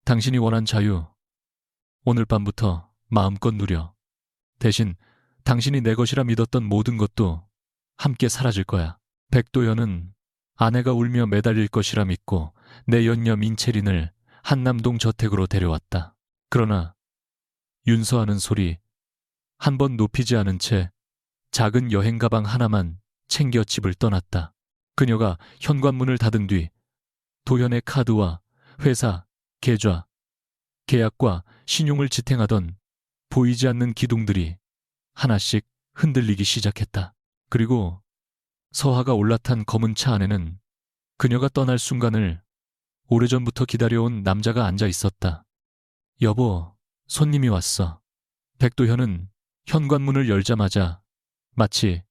당신이 원한 자유, 오늘 밤부터 마음껏 누려. 대신 당신이 내 것이라 믿었던 모든 것도 함께 사라질 거야. 백도현은 아내가 울며 매달릴 것이라 믿고 내 연녀 민채린을 한남동 저택으로 데려왔다. 그러나 윤서하는 소리 한 번 높이지 않은 채 작은 여행 가방 하나만 챙겨 집을 떠났다. 그녀가 현관문을 닫은 뒤 도현의 카드와 회사, 계좌, 계약과 신용을 지탱하던 보이지 않는 기둥들이 하나씩 흔들리기 시작했다. 그리고 서하가 올라탄 검은 차 안에는 그녀가 떠날 순간을 오래전부터 기다려온 남자가 앉아 있었다. 여보, 손님이 왔어. 백도현은 현관문을 열자마자 마치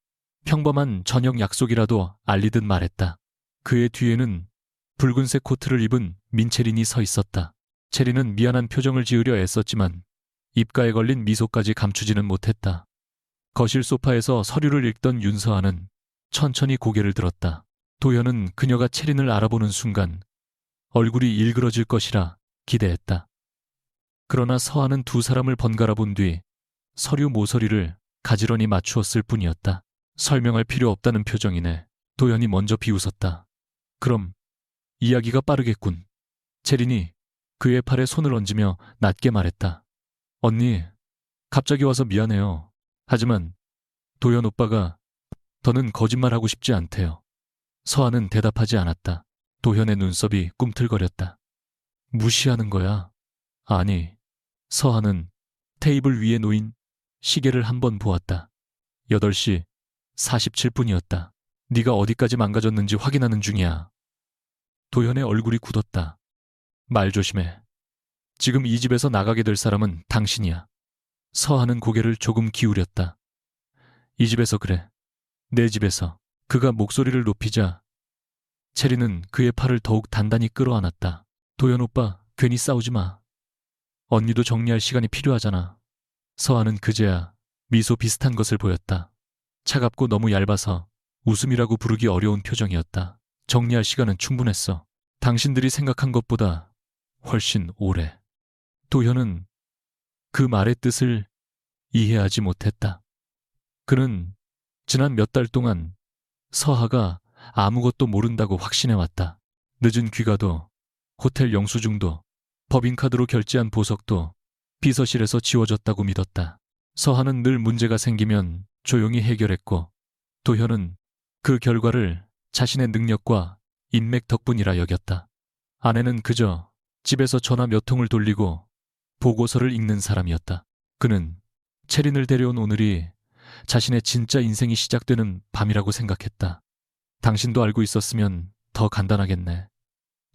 평범한 저녁 약속이라도 알리듯 말했다. 그의 뒤에는 붉은색 코트를 입은 민채린이 서 있었다. 채린은 미안한 표정을 지으려 애썼지만 입가에 걸린 미소까지 감추지는 못했다. 거실 소파에서 서류를 읽던 윤서아는 천천히 고개를 들었다. 도현은 그녀가 채린을 알아보는 순간 얼굴이 일그러질 것이라 기대했다. 그러나 서아는 두 사람을 번갈아 본 뒤 서류 모서리를 가지런히 맞추었을 뿐이었다. 설명할 필요 없다는 표정이네. 도현이 먼저 비웃었다. 그럼 이야기가 빠르겠군. 채린이 그의 팔에 손을 얹으며 낮게 말했다. 언니, 갑자기 와서 미안해요. 하지만 도현 오빠가 더는 거짓말하고 싶지 않대요. 서아는 대답하지 않았다. 도현의 눈썹이 꿈틀거렸다. 무시하는 거야? 아니. 서아는 테이블 위에 놓인 시계를 한번 보았다. 8시 47분이었다. 네가 어디까지 망가졌는지 확인하는 중이야. 도현의 얼굴이 굳었다. 말 조심해. 지금 이 집에서 나가게 될 사람은 당신이야. 서하는 고개를 조금 기울였다. 이 집에서 그래. 내 집에서. 그가 목소리를 높이자 채리는 그의 팔을 더욱 단단히 끌어안았다. 도현 오빠, 괜히 싸우지 마. 언니도 정리할 시간이 필요하잖아. 서하는 그제야 미소 비슷한 것을 보였다. 차갑고 너무 얇아서 웃음이라고 부르기 어려운 표정이었다. 정리할 시간은 충분했어. 당신들이 생각한 것보다 훨씬 오래. 도현은 그 말의 뜻을 이해하지 못했다. 그는 지난 몇 달 동안 서하가 아무것도 모른다고 확신해왔다. 늦은 귀가도, 호텔 영수증도, 법인카드로 결제한 보석도 비서실에서 지워졌다고 믿었다. 서하는 늘 문제가 생기면 조용히 해결했고 도현은 그 결과를 자신의 능력과 인맥 덕분이라 여겼다. 아내는 그저 집에서 전화 몇 통을 돌리고 보고서를 읽는 사람이었다. 그는 채린을 데려온 오늘이 자신의 진짜 인생이 시작되는 밤이라고 생각했다. 당신도 알고 있었으면 더 간단하겠네.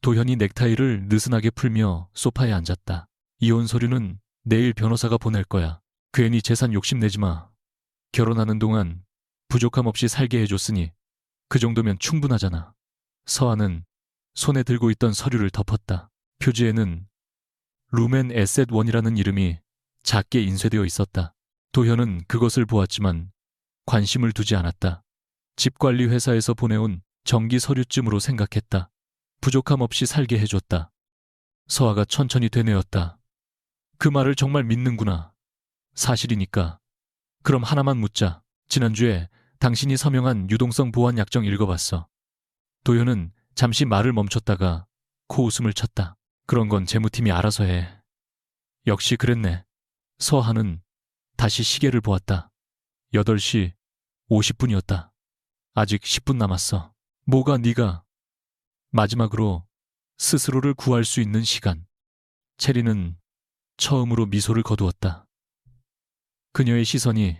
도현이 넥타이를 느슨하게 풀며 소파에 앉았다. 이혼 서류는 내일 변호사가 보낼 거야. 괜히 재산 욕심내지 마. 결혼하는 동안 부족함 없이 살게 해줬으니 그 정도면 충분하잖아. 서아는 손에 들고 있던 서류를 덮었다. 표지에는 루멘 에셋 원이라는 이름이 작게 인쇄되어 있었다. 도현은 그것을 보았지만 관심을 두지 않았다. 집관리 회사에서 보내온 정기 서류쯤으로 생각했다. 부족함 없이 살게 해줬다. 서아가 천천히 되뇌었다. 그 말을 정말 믿는구나. 사실이니까. 그럼 하나만 묻자. 지난주에 당신이 서명한 유동성 보완 약정 읽어봤어. 도현은 잠시 말을 멈췄다가 코웃음을 쳤다. 그런 건 재무팀이 알아서 해. 역시 그랬네. 서하는 다시 시계를 보았다. 8시 50분이었다. 아직 10분 남았어. 뭐가 네가 마지막으로 스스로를 구할 수 있는 시간. 채리는 처음으로 미소를 거두었다. 그녀의 시선이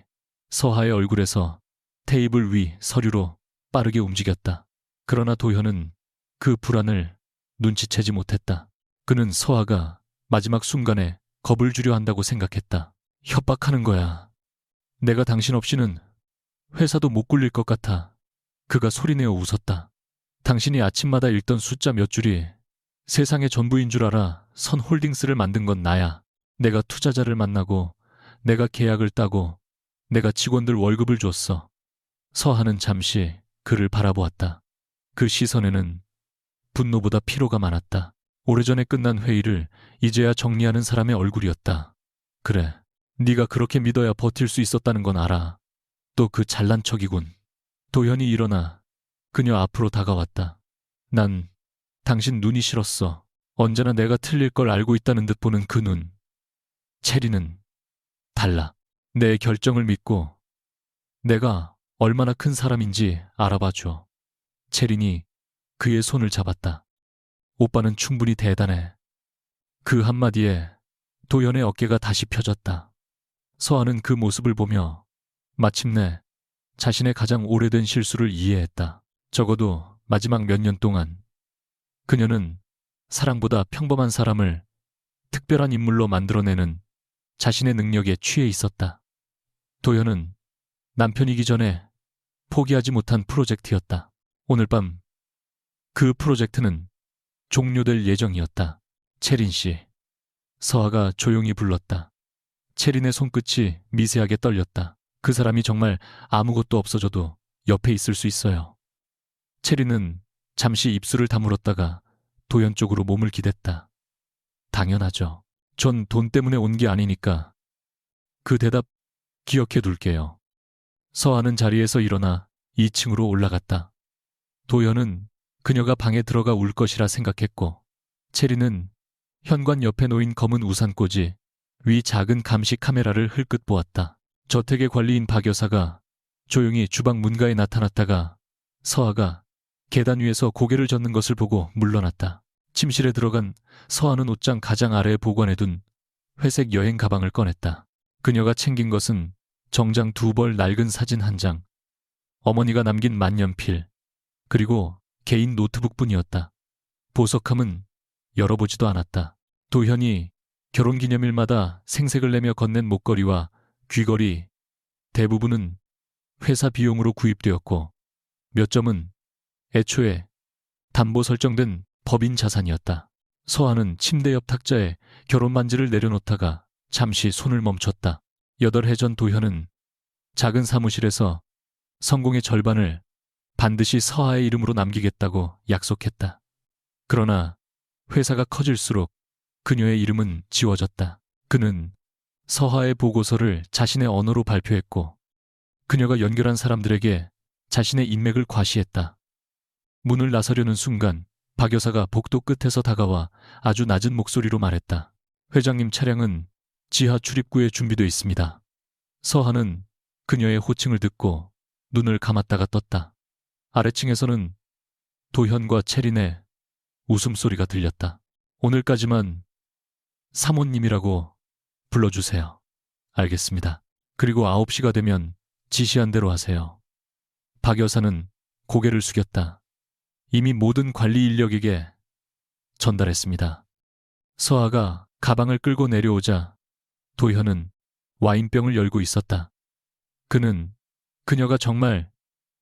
서하의 얼굴에서 테이블 위 서류로 빠르게 움직였다. 그러나 도현은 그 불안을 눈치채지 못했다. 그는 서하가 마지막 순간에 겁을 주려 한다고 생각했다. 협박하는 거야. 내가 당신 없이는 회사도 못 굴릴 것 같아. 그가 소리내어 웃었다. 당신이 아침마다 읽던 숫자 몇 줄이 세상의 전부인 줄 알아. 선홀딩스를 만든 건 나야. 내가 투자자를 만나고 내가 계약을 따고 내가 직원들 월급을 줬어. 서하는 잠시 그를 바라보았다. 그 시선에는 분노보다 피로가 많았다. 오래전에 끝난 회의를 이제야 정리하는 사람의 얼굴이었다. 그래, 네가 그렇게 믿어야 버틸 수 있었다는 건 알아. 또 그 잘난 척이군. 도현이 일어나 그녀 앞으로 다가왔다. 난 당신 눈이 싫었어. 언제나 내가 틀릴 걸 알고 있다는 듯 보는 그 눈. 체리는 달라. 내 결정을 믿고 내가 얼마나 큰 사람인지 알아봐줘. 체린이 그의 손을 잡았다. 오빠는 충분히 대단해. 그 한마디에 도연의 어깨가 다시 펴졌다. 서아는 그 모습을 보며 마침내 자신의 가장 오래된 실수를 이해했다. 적어도 마지막 몇 년 동안 그녀는 사랑보다 평범한 사람을 특별한 인물로 만들어내는 자신의 능력에 취해 있었다. 도연은 남편이기 전에 포기하지 못한 프로젝트였다. 오늘 밤 그 프로젝트는 종료될 예정이었다. 체린 씨. 서아가 조용히 불렀다. 체린의 손끝이 미세하게 떨렸다. 그 사람이 정말 아무것도 없어져도 옆에 있을 수 있어요. 체린은 잠시 입술을 다물었다가 도연 쪽으로 몸을 기댔다. 당연하죠. 전 돈 때문에 온 게 아니니까. 그 대답 기억해 둘게요. 서아는 자리에서 일어나 2층으로 올라갔다. 도연은 그녀가 방에 들어가 울 것이라 생각했고, 체리는 현관 옆에 놓인 검은 우산꽂이 위 작은 감시 카메라를 흘끗 보았다. 저택의 관리인 박 여사가 조용히 주방 문가에 나타났다가 서아가 계단 위에서 고개를 젓는 것을 보고 물러났다. 침실에 들어간 서아는 옷장 가장 아래에 보관해둔 회색 여행 가방을 꺼냈다. 그녀가 챙긴 것은 정장 2벌 낡은 사진 1장, 어머니가 남긴 만년필, 그리고 개인 노트북뿐이었다. 보석함은 열어보지도 않았다. 도현이 결혼기념일마다 생색을 내며 건넨 목걸이와 귀걸이 대부분은 회사 비용으로 구입되었고 몇 점은 애초에 담보 설정된 법인 자산이었다. 서아는 침대 옆 탁자에 결혼 반지를 내려놓다가 잠시 손을 멈췄다. 8해 전 도현은 작은 사무실에서 성공의 절반을 반드시 서아의 이름으로 남기겠다고 약속했다. 그러나 회사가 커질수록 그녀의 이름은 지워졌다. 그는 서아의 보고서를 자신의 언어로 발표했고 그녀가 연결한 사람들에게 자신의 인맥을 과시했다. 문을 나서려는 순간 박 여사가 복도 끝에서 다가와 아주 낮은 목소리로 말했다. 회장님 차량은 지하 출입구에 준비되어 있습니다. 서아는 그녀의 호칭을 듣고 눈을 감았다가 떴다. 아래층에서는 도현과 체린의 웃음소리가 들렸다. 오늘까지만 사모님이라고 불러주세요. 알겠습니다. 그리고 9시가 되면 지시한 대로 하세요. 박 여사는 고개를 숙였다. 이미 모든 관리 인력에게 전달했습니다. 서아가 가방을 끌고 내려오자 도현은 와인병을 열고 있었다. 그는 그녀가 정말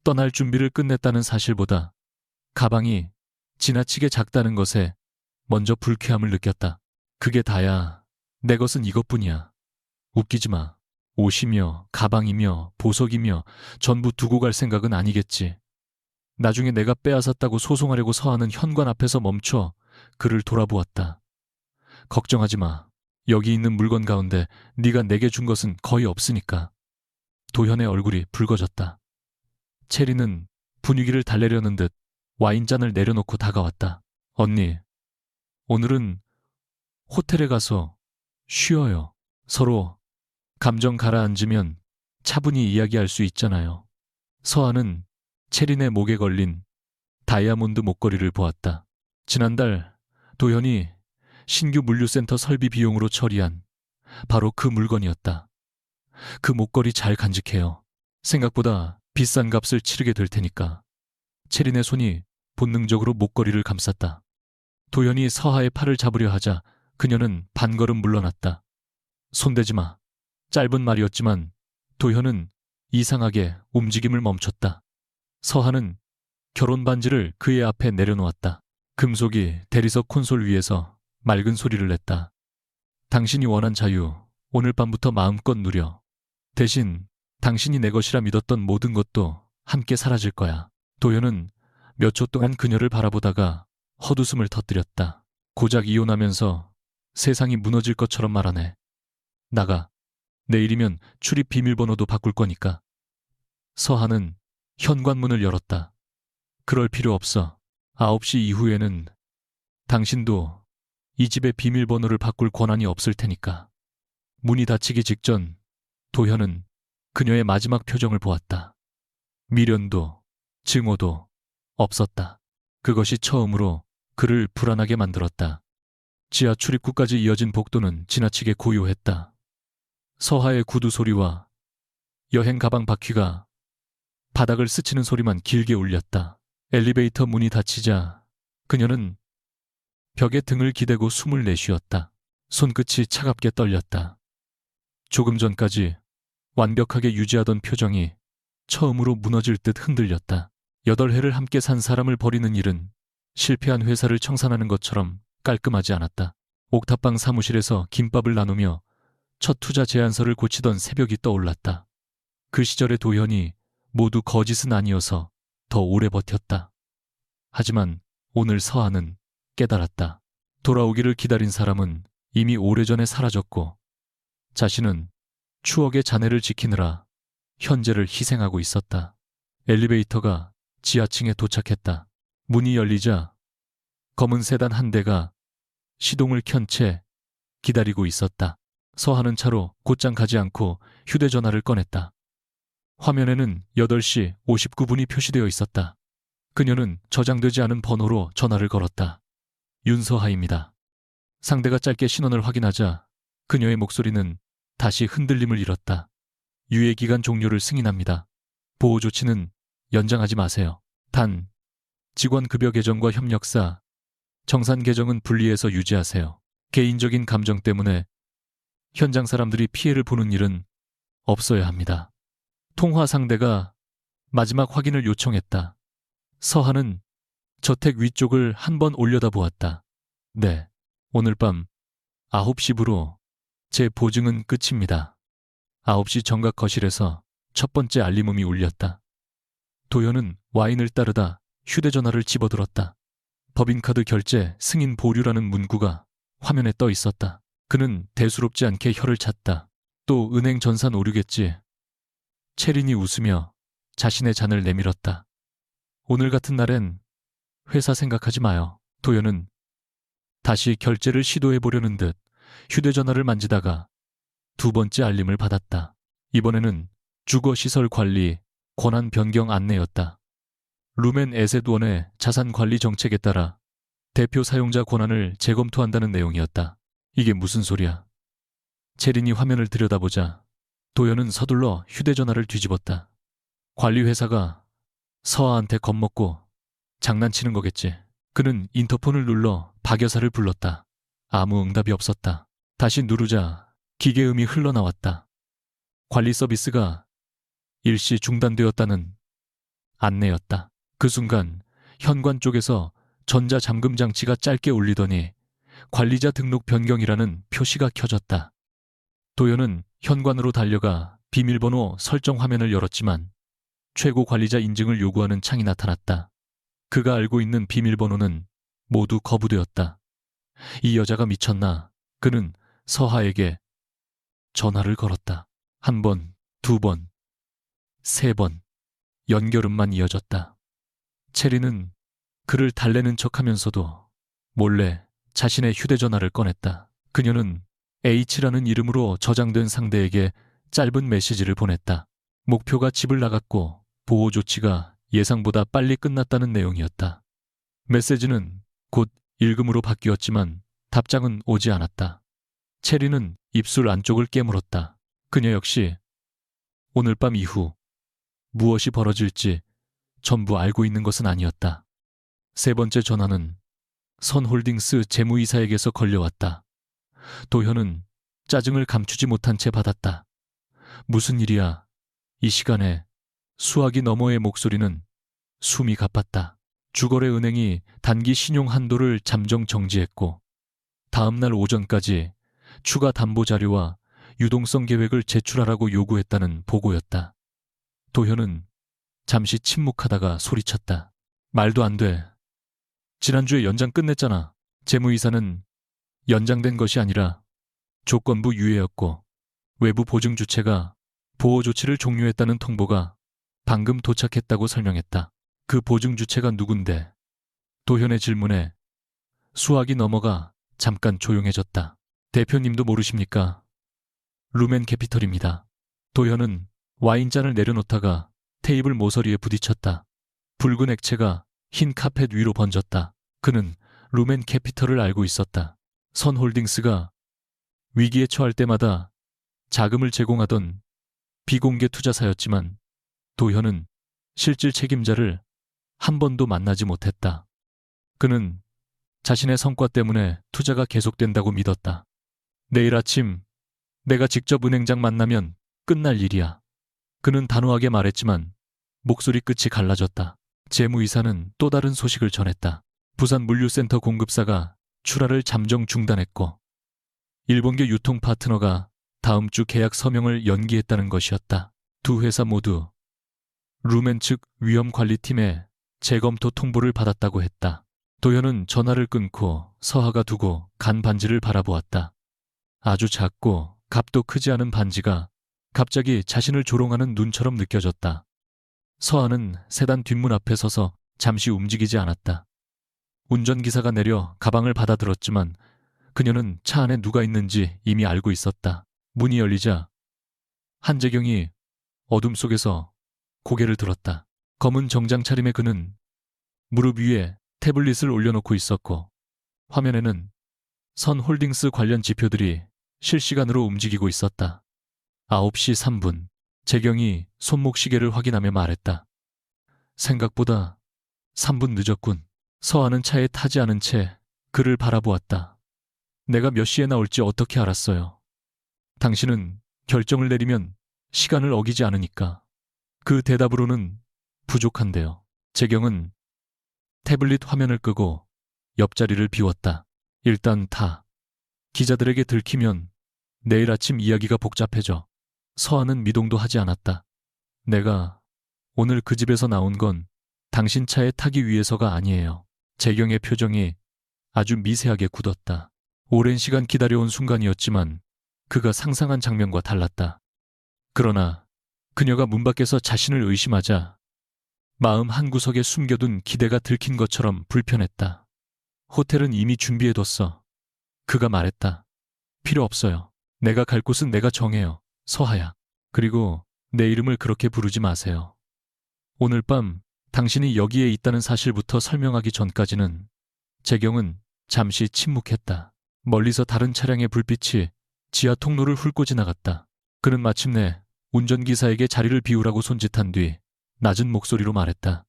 떠날 준비를 끝냈다는 사실보다 가방이 지나치게 작다는 것에 먼저 불쾌함을 느꼈다. 그게 다야. 내 것은 이것뿐이야. 웃기지 마. 옷이며 가방이며 보석이며 전부 두고 갈 생각은 아니겠지. 나중에 내가 빼앗았다고 소송하려고 서하는 현관 앞에서 멈춰 그를 돌아보았다. 걱정하지 마. 여기 있는 물건 가운데 네가 내게 준 것은 거의 없으니까. 도현의 얼굴이 붉어졌다. 체리는 분위기를 달래려는 듯 와인잔을 내려놓고 다가왔다. 언니, 오늘은 호텔에 가서 쉬어요. 서로 감정 가라앉으면 차분히 이야기할 수 있잖아요. 서아는 체린의 목에 걸린 다이아몬드 목걸이를 보았다. 지난달 도현이 신규 물류센터 설비 비용으로 처리한 바로 그 물건이었다. 그 목걸이 잘 간직해요. 생각보다 비싼 값을 치르게 될 테니까. 체린의 손이 본능적으로 목걸이를 감쌌다. 도현이 서하의 팔을 잡으려 하자 그녀는 반걸음 물러났다. 손대지 마. 짧은 말이었지만 도현은 이상하게 움직임을 멈췄다. 서하는 결혼 반지를 그의 앞에 내려놓았다. 금속이 대리석 콘솔 위에서 맑은 소리를 냈다. 당신이 원한 자유, 오늘 밤부터 마음껏 누려. 대신 당신이 내 것이라 믿었던 모든 것도 함께 사라질 거야. 도현은 몇 초 동안 그녀를 바라보다가 헛웃음을 터뜨렸다. 고작 이혼하면서 세상이 무너질 것처럼 말하네. 나가. 내일이면 출입 비밀번호도 바꿀 거니까. 서한은 현관문을 열었다. 그럴 필요 없어. 9시 이후에는 당신도 이 집의 비밀번호를 바꿀 권한이 없을 테니까. 문이 닫히기 직전 도현은 그녀의 마지막 표정을 보았다. 미련도 증오도 없었다. 그것이 처음으로 그를 불안하게 만들었다. 지하 출입구까지 이어진 복도는 지나치게 고요했다. 서하의 구두 소리와 여행 가방 바퀴가 바닥을 스치는 소리만 길게 울렸다. 엘리베이터 문이 닫히자 그녀는 벽에 등을 기대고 숨을 내쉬었다. 손끝이 차갑게 떨렸다. 조금 전까지 완벽하게 유지하던 표정이 처음으로 무너질 듯 흔들렸다. 8해를 함께 산 사람을 버리는 일은 실패한 회사를 청산하는 것처럼 깔끔하지 않았다. 옥탑방 사무실에서 김밥을 나누며 첫 투자 제안서를 고치던 새벽이 떠올랐다. 그 시절의 도현이 모두 거짓은 아니어서 더 오래 버텼다. 하지만 오늘 서한은 깨달았다. 돌아오기를 기다린 사람은 이미 오래전에 사라졌고 자신은 추억의 잔해를 지키느라 현재를 희생하고 있었다. 엘리베이터가 지하층에 도착했다. 문이 열리자 검은 세단 한 대가 시동을 켠 채 기다리고 있었다. 서하는 차로 곧장 가지 않고 휴대전화를 꺼냈다. 화면에는 8시 59분이 표시되어 있었다. 그녀는 저장되지 않은 번호로 전화를 걸었다. 윤서하입니다. 상대가 짧게 신원을 확인하자 그녀의 목소리는 다시 흔들림을 잃었다. 유예기간 종료를 승인합니다. 보호 조치는 연장하지 마세요. 단, 직원급여 계정과 협력사, 정산 계정은 분리해서 유지하세요. 개인적인 감정 때문에 현장 사람들이 피해를 보는 일은 없어야 합니다. 통화 상대가 마지막 확인을 요청했다. 서한은 저택 위쪽을 한번 올려다보았다. 네, 오늘 밤 9시부로 제 보증은 끝입니다. 9시 정각 거실에서 첫 번째 알림음이 울렸다. 도현은 와인을 따르다 휴대전화를 집어들었다. 법인카드 결제 승인 보류라는 문구가 화면에 떠 있었다. 그는 대수롭지 않게 혀를 찼다. 또 은행 전산 오류겠지. 채린이 웃으며 자신의 잔을 내밀었다. 오늘 같은 날엔 회사 생각하지 마요. 도현은 다시 결제를 시도해보려는 듯 휴대전화를 만지다가 두 번째 알림을 받았다. 이번에는 주거시설 관리 권한 변경 안내였다. 룸앤에셋원의 자산관리 정책에 따라 대표 사용자 권한을 재검토한다는 내용이었다. 이게 무슨 소리야? 채린이 화면을 들여다보자 도현은 서둘러 휴대전화를 뒤집었다. 관리회사가 서아한테 겁먹고 장난치는 거겠지. 그는 인터폰을 눌러 박 여사를 불렀다. 아무 응답이 없었다. 다시 누르자 기계음이 흘러나왔다. 관리 서비스가 일시 중단되었다는 안내였다. 그 순간 현관 쪽에서 전자잠금 장치가 짧게 울리더니 관리자 등록 변경이라는 표시가 켜졌다. 도현은 현관으로 달려가 비밀번호 설정 화면을 열었지만 최고 관리자 인증을 요구하는 창이 나타났다. 그가 알고 있는 비밀번호는 모두 거부되었다. 이 여자가 미쳤나? 그는 서하에게 전화를 걸었다. 1번, 2번, 3번. 연결음만 이어졌다. 체리는 그를 달래는 척하면서도 몰래 자신의 휴대전화를 꺼냈다. 그녀는 H라는 이름으로 저장된 상대에게 짧은 메시지를 보냈다. 목표가 집을 나갔고 보호 조치가 예상보다 빨리 끝났다는 내용이었다. 메시지는 곧 읽음으로 바뀌었지만 답장은 오지 않았다. 체리는 입술 안쪽을 깨물었다. 그녀 역시 오늘 밤 이후 무엇이 벌어질지 전부 알고 있는 것은 아니었다. 세 번째 전화는 선홀딩스 재무이사에게서 걸려왔다. 도현은 짜증을 감추지 못한 채 받았다. 무슨 일이야? 이 시간에 수화기 너머의 목소리는 숨이 가팠다. 주거래 은행이 단기 신용 한도를 잠정 정지했고 다음 날 오전까지 추가 담보 자료와 유동성 계획을 제출하라고 요구했다는 보고였다. 도현은 잠시 침묵하다가 소리쳤다. 말도 안 돼. 지난주에 연장 끝냈잖아. 재무이사는 연장된 것이 아니라 조건부 유예였고 외부 보증 주체가 보호 조치를 종료했다는 통보가 방금 도착했다고 설명했다. 그 보증 주체가 누군데? 도현의 질문에 수학이 넘어가 잠깐 조용해졌다. 대표님도 모르십니까? 루멘 캐피털입니다. 도현은 와인잔을 내려놓다가 테이블 모서리에 부딪혔다. 붉은 액체가 흰 카펫 위로 번졌다. 그는 루멘 캐피털을 알고 있었다. 선홀딩스가 위기에 처할 때마다 자금을 제공하던 비공개 투자사였지만 도현은 실질 책임자를 한 번도 만나지 못했다. 그는 자신의 성과 때문에 투자가 계속된다고 믿었다. 내일 아침 내가 직접 은행장 만나면 끝날 일이야. 그는 단호하게 말했지만 목소리 끝이 갈라졌다. 재무이사는 또 다른 소식을 전했다. 부산 물류센터 공급사가 출하를 잠정 중단했고 일본계 유통 파트너가 다음 주 계약 서명을 연기했다는 것이었다. 두 회사 모두 루멘 측 위험관리팀의 재검토 통보를 받았다고 했다. 도현은 전화를 끊고 서하가 두고 간 반지를 바라보았다. 아주 작고 값도 크지 않은 반지가 갑자기 자신을 조롱하는 눈처럼 느껴졌다. 서하는 세단 뒷문 앞에 서서 잠시 움직이지 않았다. 운전기사가 내려 가방을 받아들었지만 그녀는 차 안에 누가 있는지 이미 알고 있었다. 문이 열리자 한재경이 어둠 속에서 고개를 들었다. 검은 정장 차림의 그는 무릎 위에 태블릿을 올려놓고 있었고 화면에는 선홀딩스 관련 지표들이 실시간으로 움직이고 있었다. 9시 3분 재경이 손목 시계를 확인하며 말했다. 생각보다 3분 늦었군. 서하는 차에 타지 않은 채 그를 바라보았다. 내가 몇 시에 나올지 어떻게 알았어요? 당신은 결정을 내리면 시간을 어기지 않으니까. 그 대답으로는 부족한데요. 재경은 태블릿 화면을 끄고 옆자리를 비웠다. 일단 타. 기자들에게 들키면 내일 아침 이야기가 복잡해져. 서하는 미동도 하지 않았다. 내가 오늘 그 집에서 나온 건 당신 차에 타기 위해서가 아니에요. 재경의 표정이 아주 미세하게 굳었다. 오랜 시간 기다려온 순간이었지만 그가 상상한 장면과 달랐다. 그러나 그녀가 문 밖에서 자신을 의심하자 마음 한구석에 숨겨둔 기대가 들킨 것처럼 불편했다. 호텔은 이미 준비해뒀어. 그가 말했다. 필요 없어요. 내가 갈 곳은 내가 정해요. 서하야. 그리고 내 이름을 그렇게 부르지 마세요. 오늘 밤 당신이 여기에 있다는 사실부터 설명하기 전까지는. 재경은 잠시 침묵했다. 멀리서 다른 차량의 불빛이 지하 통로를 훑고 지나갔다. 그는 마침내 운전기사에게 자리를 비우라고 손짓한 뒤 낮은 목소리로 말했다.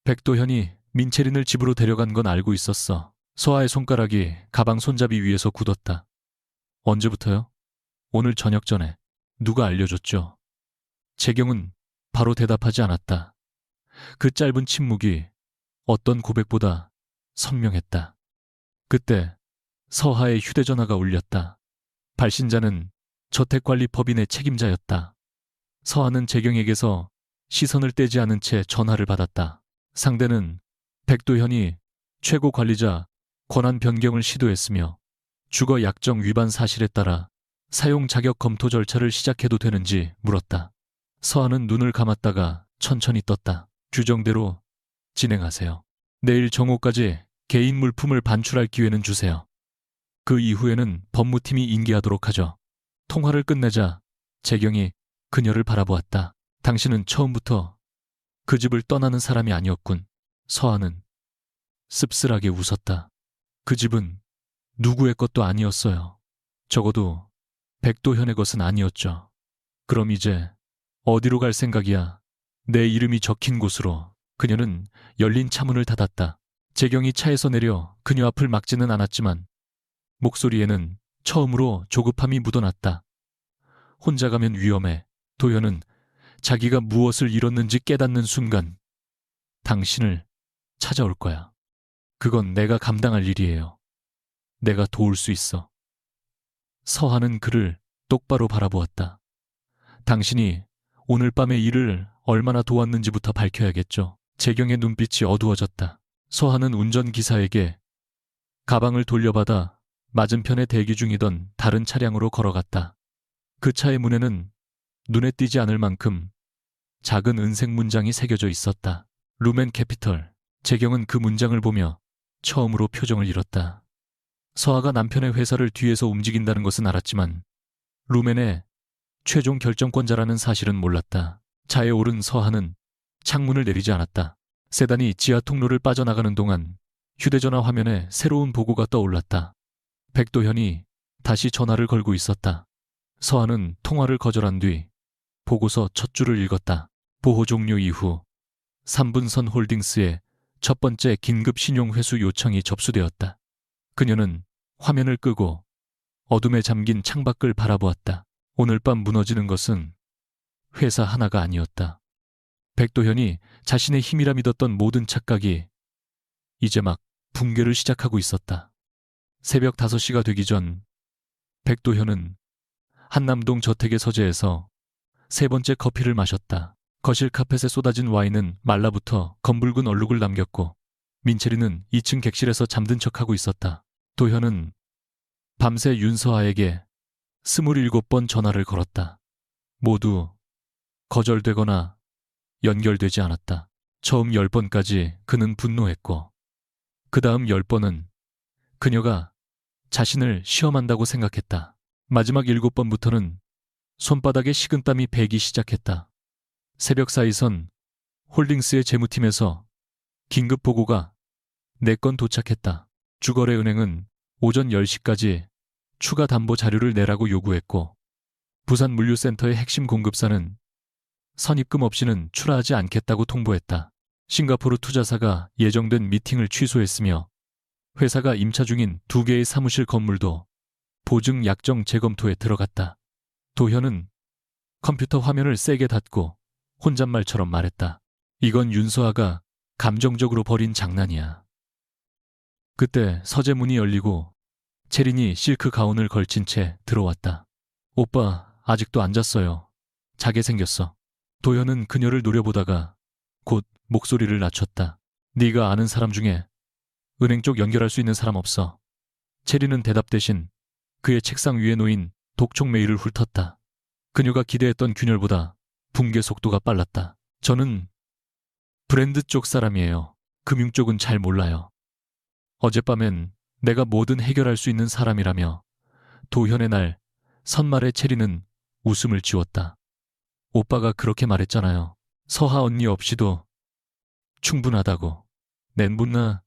백도현이 민채린을 집으로 데려간 건 알고 있었어. 서하의 손가락이 가방 손잡이 위에서 굳었다. 언제부터요? 오늘 저녁 전에. 누가 알려줬죠? 재경은 바로 대답하지 않았다. 그 짧은 침묵이 어떤 고백보다 선명했다. 그때 서하의 휴대전화가 울렸다. 발신자는 저택관리법인의 책임자였다. 서하는 재경에게서 시선을 떼지 않은 채 전화를 받았다. 상대는 백도현이 최고 관리자 권한 변경을 시도했으며 주거 약정 위반 사실에 따라 사용 자격 검토 절차를 시작해도 되는지 물었다. 서하는 눈을 감았다가 천천히 떴다. 규정대로 진행하세요. 내일 정오까지 개인 물품을 반출할 기회는 주세요. 그 이후에는 법무팀이 인계하도록 하죠. 통화를 끝내자 재경이 그녀를 바라보았다. 당신은 처음부터 그 집을 떠나는 사람이 아니었군. 서하는 씁쓸하게 웃었다. 그 집은 누구의 것도 아니었어요. 적어도 백도현의 것은 아니었죠. 그럼 이제 어디로 갈 생각이야? 내 이름이 적힌 곳으로. 그녀는 열린 차문을 닫았다. 재경이 차에서 내려 그녀 앞을 막지는 않았지만 목소리에는 처음으로 조급함이 묻어났다. 혼자 가면 위험해. 도현은 자기가 무엇을 잃었는지 깨닫는 순간 당신을 찾아올 거야. 그건 내가 감당할 일이에요. 내가 도울 수 있어. 서하는 그를 똑바로 바라보았다. 당신이 오늘 밤의 일을 얼마나 도왔는지부터 밝혀야겠죠. 재경의 눈빛이 어두워졌다. 서하는 운전기사에게 가방을 돌려받아 맞은편에 대기 중이던 다른 차량으로 걸어갔다. 그 차의 문에는 눈에 띄지 않을 만큼 작은 은색 문장이 새겨져 있었다. 루멘 캐피털. 재경은 그 문장을 보며 처음으로 표정을 잃었다. 서아가 남편의 회사를 뒤에서 움직인다는 것은 알았지만 루멘의 최종 결정권자라는 사실은 몰랐다. 차에 오른 서하는 창문을 내리지 않았다. 세단이 지하 통로를 빠져나가는 동안 휴대전화 화면에 새로운 보고가 떠올랐다. 백도현이 다시 전화를 걸고 있었다. 서하는 통화를 거절한 뒤 보고서 첫 줄을 읽었다. 보호 종료 이후 3분선 홀딩스의 첫 번째 긴급 신용회수 요청이 접수되었다. 그녀는 화면을 끄고 어둠에 잠긴 창밖을 바라보았다. 오늘 밤 무너지는 것은 회사 하나가 아니었다. 백도현이 자신의 힘이라 믿었던 모든 착각이 이제 막 붕괴를 시작하고 있었다. 새벽 5시가 되기 전 백도현은 한남동 저택의 서재에서 세 번째 커피를 마셨다. 거실 카펫에 쏟아진 와인은 말라붙어 검붉은 얼룩을 남겼고 민채리는 2층 객실에서 잠든 척하고 있었다. 도현은 밤새 윤서아에게 27번 전화를 걸었다. 모두 거절되거나 연결되지 않았다. 처음 10번까지 그는 분노했고 그 다음 10번은 그녀가 자신을 시험한다고 생각했다. 마지막 7번부터는 손바닥에 식은땀이 배기 시작했다. 새벽 사이선 홀딩스의 재무팀에서 긴급 보고가 4건 도착했다. 주거래은행은 오전 10시까지 추가 담보 자료를 내라고 요구했고 부산 물류센터의 핵심 공급사는 선입금 없이는 출하하지 않겠다고 통보했다. 싱가포르 투자사가 예정된 미팅을 취소했으며 회사가 임차 중인 2개의 사무실 건물도 보증 약정 재검토에 들어갔다. 도현은 컴퓨터 화면을 세게 닫고 혼잣말처럼 말했다. 이건 윤서아가 감정적으로 벌인 장난이야. 그때 서재 문이 열리고 채린이 실크 가운을 걸친 채 들어왔다. 오빠 아직도 안 잤어요. 자게 생겼어. 도현은 그녀를 노려보다가 곧 목소리를 낮췄다. 네가 아는 사람 중에 은행 쪽 연결할 수 있는 사람 없어. 채린은 대답 대신 그의 책상 위에 놓인 독촉 메일을 훑었다. 그녀가 기대했던 균열보다 붕괴 속도가 빨랐다. 저는 브랜드 쪽 사람이에요. 금융 쪽은 잘 몰라요. 어젯밤엔 내가 뭐든 해결할 수 있는 사람이라며 도현의 날 선말에 채리는 웃음을 지웠다. 오빠가 그렇게 말했잖아요. 서하 언니 없이도 충분하다고. 낸분나.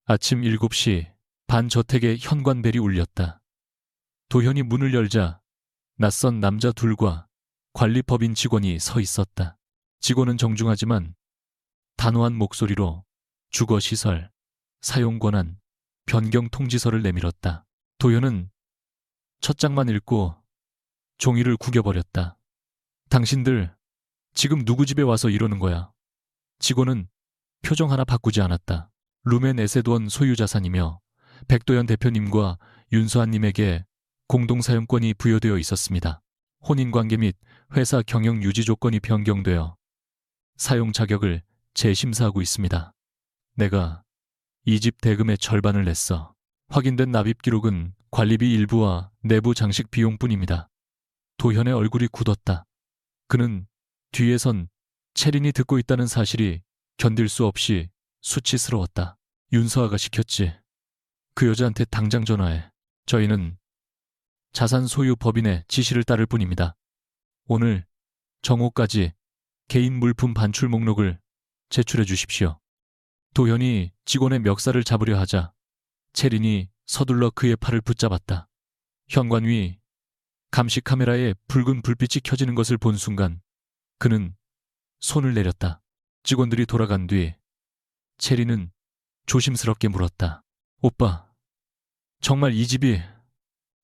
아침 7시 반 저택의 현관벨이 울렸다. 도현이 문을 열자 낯선 남자 둘과 관리법인 직원이 서 있었다. 직원은 정중하지만 단호한 목소리로 주거시설, 사용권한, 변경 통지서를 내밀었다. 도현은 첫 장만 읽고 종이를 구겨버렸다. 당신들 지금 누구 집에 와서 이러는 거야? 직원은 표정 하나 바꾸지 않았다. 루멘 에세드원 소유자산이며 백도현 대표님과 윤수아님에게 공동사용권이 부여되어 있었습니다. 혼인관계 및 회사 경영 유지 조건이 변경되어 사용 자격을 재심사하고 있습니다. 내가 이 집 대금의 절반을 냈어. 확인된 납입 기록은 관리비 일부와 내부 장식 비용뿐입니다. 도현의 얼굴이 굳었다. 그는 뒤에선 채린이 듣고 있다는 사실이 견딜 수 없이 수치스러웠다. 윤서아가 시켰지. 그 여자한테 당장 전화해. 저희는 자산 소유 법인의 지시를 따를 뿐입니다. 오늘 정오까지 개인 물품 반출 목록을 제출해 주십시오. 도현이 직원의 멱살을 잡으려 하자 채린이 서둘러 그의 팔을 붙잡았다. 현관 위 감시 카메라에 붉은 불빛이 켜지는 것을 본 순간 그는 손을 내렸다. 직원들이 돌아간 뒤 채린은 조심스럽게 물었다. 오빠, 정말 이 집이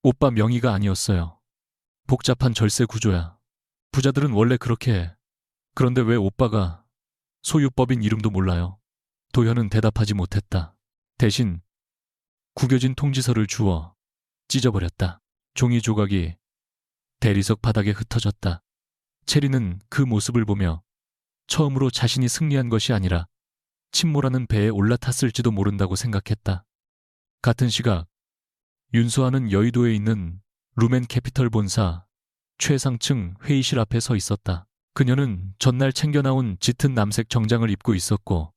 오빠 명의가 아니었어요. 복잡한 절세 구조야. 부자들은 원래 그렇게 해. 그런데 왜 오빠가 소유법인 이름도 몰라요? 도현은 대답하지 못했다. 대신 구겨진 통지서를 주워 찢어버렸다. 종이 조각이 대리석 바닥에 흩어졌다. 채리는 그 모습을 보며 처음으로 자신이 승리한 것이 아니라 침몰하는 배에 올라탔을지도 모른다고 생각했다. 같은 시각 윤서아는 여의도에 있는 루멘 캐피털 본사 최상층 회의실 앞에 서 있었다. 그녀는 전날 챙겨나온 짙은 남색 정장을 입고 있었고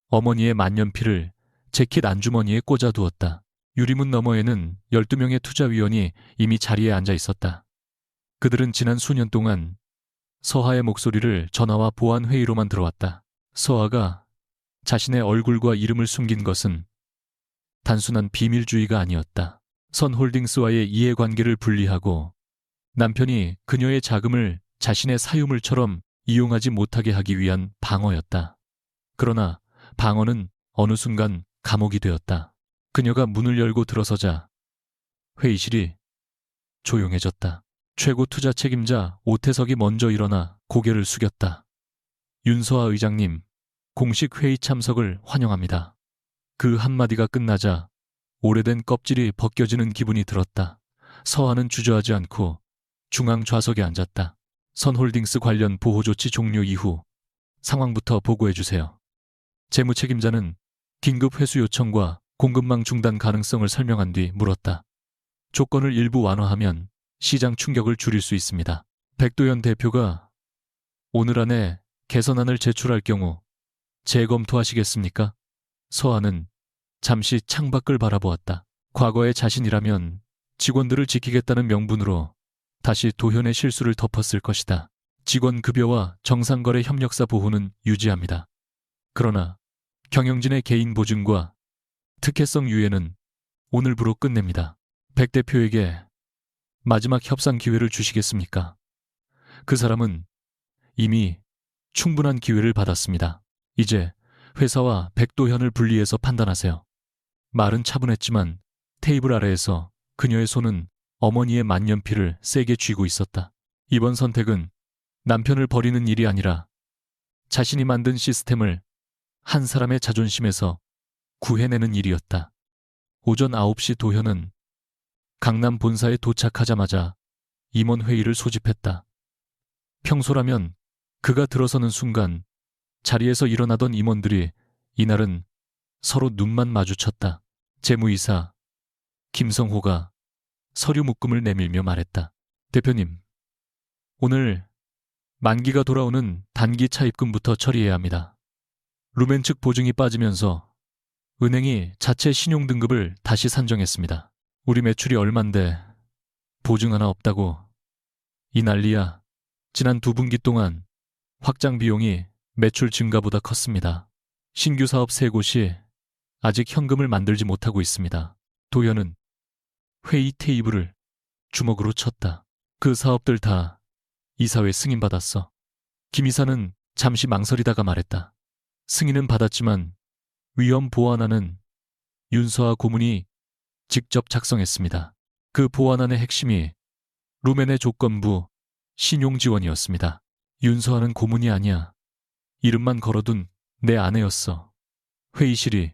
어머니의 만년필을 재킷 안주머니에 꽂아두었다. 유리문 너머에는 12명의 투자위원이 이미 자리에 앉아 있었다. 그들은 지난 수년 동안 서하의 목소리를 전화와 보안 회의로만 들어왔다. 서하가 자신의 얼굴과 이름을 숨긴 것은 단순한 비밀주의가 아니었다. 선홀딩스와의 이해관계를 분리하고 남편이 그녀의 자금을 자신의 사유물처럼 이용하지 못하게 하기 위한 방어였다. 그러나 방어는 어느 순간 감옥이 되었다. 그녀가 문을 열고 들어서자 회의실이 조용해졌다. 최고 투자 책임자 오태석이 먼저 일어나 고개를 숙였다. 윤서아 의장님, 공식 회의 참석을 환영합니다. 그 한마디가 끝나자 오래된 껍질이 벗겨지는 기분이 들었다. 서하는 주저하지 않고 중앙 좌석에 앉았다. 선홀딩스 관련 보호조치 종료 이후 상황부터 보고해주세요. 재무책임자는 긴급 회수 요청과 공급망 중단 가능성을 설명한 뒤 물었다. 조건을 일부 완화하면 시장 충격을 줄일 수 있습니다. 백도연 대표가 오늘 안에 개선안을 제출할 경우 재검토하시겠습니까? 서하는 잠시 창밖을 바라보았다. 과거의 자신이라면 직원들을 지키겠다는 명분으로 다시 도현의 실수를 덮었을 것이다. 직원 급여와 정상거래 협력사 보호는 유지합니다. 그러나 경영진의 개인 보증과 특혜성 유예는 오늘부로 끝냅니다. 백 대표에게 마지막 협상 기회를 주시겠습니까? 그 사람은 이미 충분한 기회를 받았습니다. 이제 회사와 백도현을 분리해서 판단하세요. 말은 차분했지만 테이블 아래에서 그녀의 손은 어머니의 만년필을 세게 쥐고 있었다. 이번 선택은 남편을 버리는 일이 아니라 자신이 만든 시스템을 한 사람의 자존심에서 구해내는 일이었다. 오전 9시 도현은 강남 본사에 도착하자마자 임원회의를 소집했다. 평소라면 그가 들어서는 순간 자리에서 일어나던 임원들이 이날은 서로 눈만 마주쳤다. 재무이사 김성호가 서류 묶음을 내밀며 말했다. 대표님, 오늘 만기가 돌아오는 단기 차입금부터 처리해야 합니다. 루멘 측 보증이 빠지면서 은행이 자체 신용 등급을 다시 산정했습니다. 우리 매출이 얼만데 보증 하나 없다고. 이 난리야. 지난 2분기 동안 확장 비용이 매출 증가보다 컸습니다. 신규 사업 3곳이 아직 현금을 만들지 못하고 있습니다. 도현은 회의 테이블을 주먹으로 쳤다. 그 사업들 다 이사회 승인받았어. 김 이사는 잠시 망설이다가 말했다. 승인은 받았지만 위험 보완안은 윤서아 고문이 직접 작성했습니다. 그 보완안의 핵심이 루멘의 조건부 신용 지원이었습니다. 윤서아는 고문이 아니야. 이름만 걸어둔 내 아내였어. 회의실이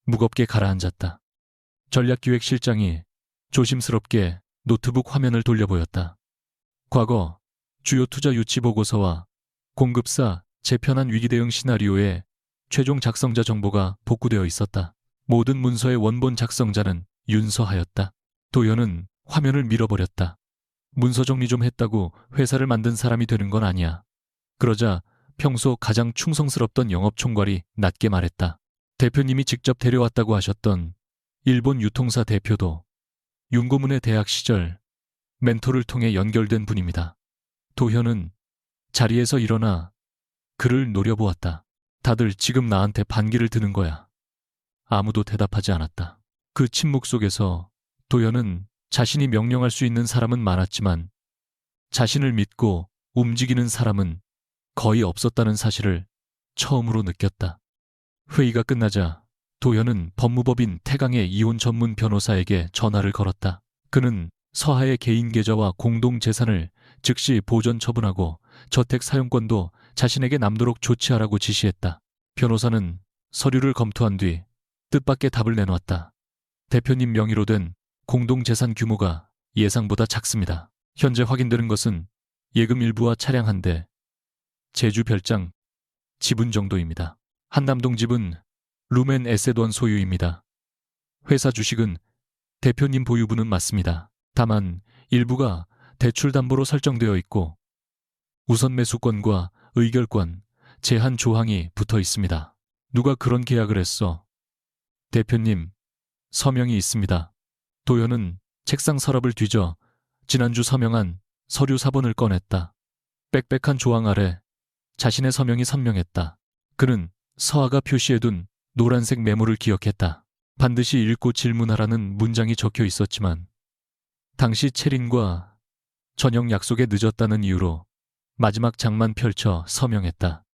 무겁게 가라앉았다. 전략기획실장이 조심스럽게 노트북 화면을 돌려보였다. 과거 주요 투자 유치 보고서와 공급사 재편안 위기 대응 시나리오의 최종 작성자 정보가 복구되어 있었다. 모든 문서의 원본 작성자는 윤서하였다. 도현은 화면을 밀어버렸다. 문서 정리 좀 했다고 회사를 만든 사람이 되는 건 아니야. 그러자 평소 가장 충성스럽던 영업총괄이 낮게 말했다. 대표님이 직접 데려왔다고 하셨던 일본 유통사 대표도 윤고문의 대학 시절 멘토를 통해 연결된 분입니다. 도현은 자리에서 일어나 그를 노려보았다. 다들 지금 나한테 반기를 드는 거야. 아무도 대답하지 않았다. 그 침묵 속에서 도현은 자신이 명령할 수 있는 사람은 많았지만 자신을 믿고 움직이는 사람은 거의 없었다는 사실을 처음으로 느꼈다. 회의가 끝나자 도현은 법무법인 태강의 이혼 전문 변호사에게 전화를 걸었다. 그는 서하의 개인 계좌와 공동 재산을 즉시 보전 처분하고 저택 사용권도 자신에게 남도록 조치하라고 지시했다. 변호사는 서류를 검토한 뒤 뜻밖의 답을 내놓았다. 대표님 명의로 된 공동 재산 규모가 예상보다 작습니다. 현재 확인되는 것은 예금 일부와 차량 한 대, 제주 별장, 지분 정도입니다. 한남동 집은 루멘 에셋원 소유입니다. 회사 주식은 대표님 보유분은 맞습니다. 다만 일부가 대출담보로 설정되어 있고 우선 매수권과 의결권, 제한 조항이 붙어 있습니다. 누가 그런 계약을 했어? 대표님, 서명이 있습니다. 도현은 책상 서랍을 뒤져 지난주 서명한 서류 사본을 꺼냈다. 빽빽한 조항 아래 자신의 서명이 선명했다. 그는 서아가 표시해둔 노란색 메모를 기억했다. 반드시 읽고 질문하라는 문장이 적혀 있었지만 당시 채린과 저녁 약속에 늦었다는 이유로 마지막 장만 펼쳐 서명했다.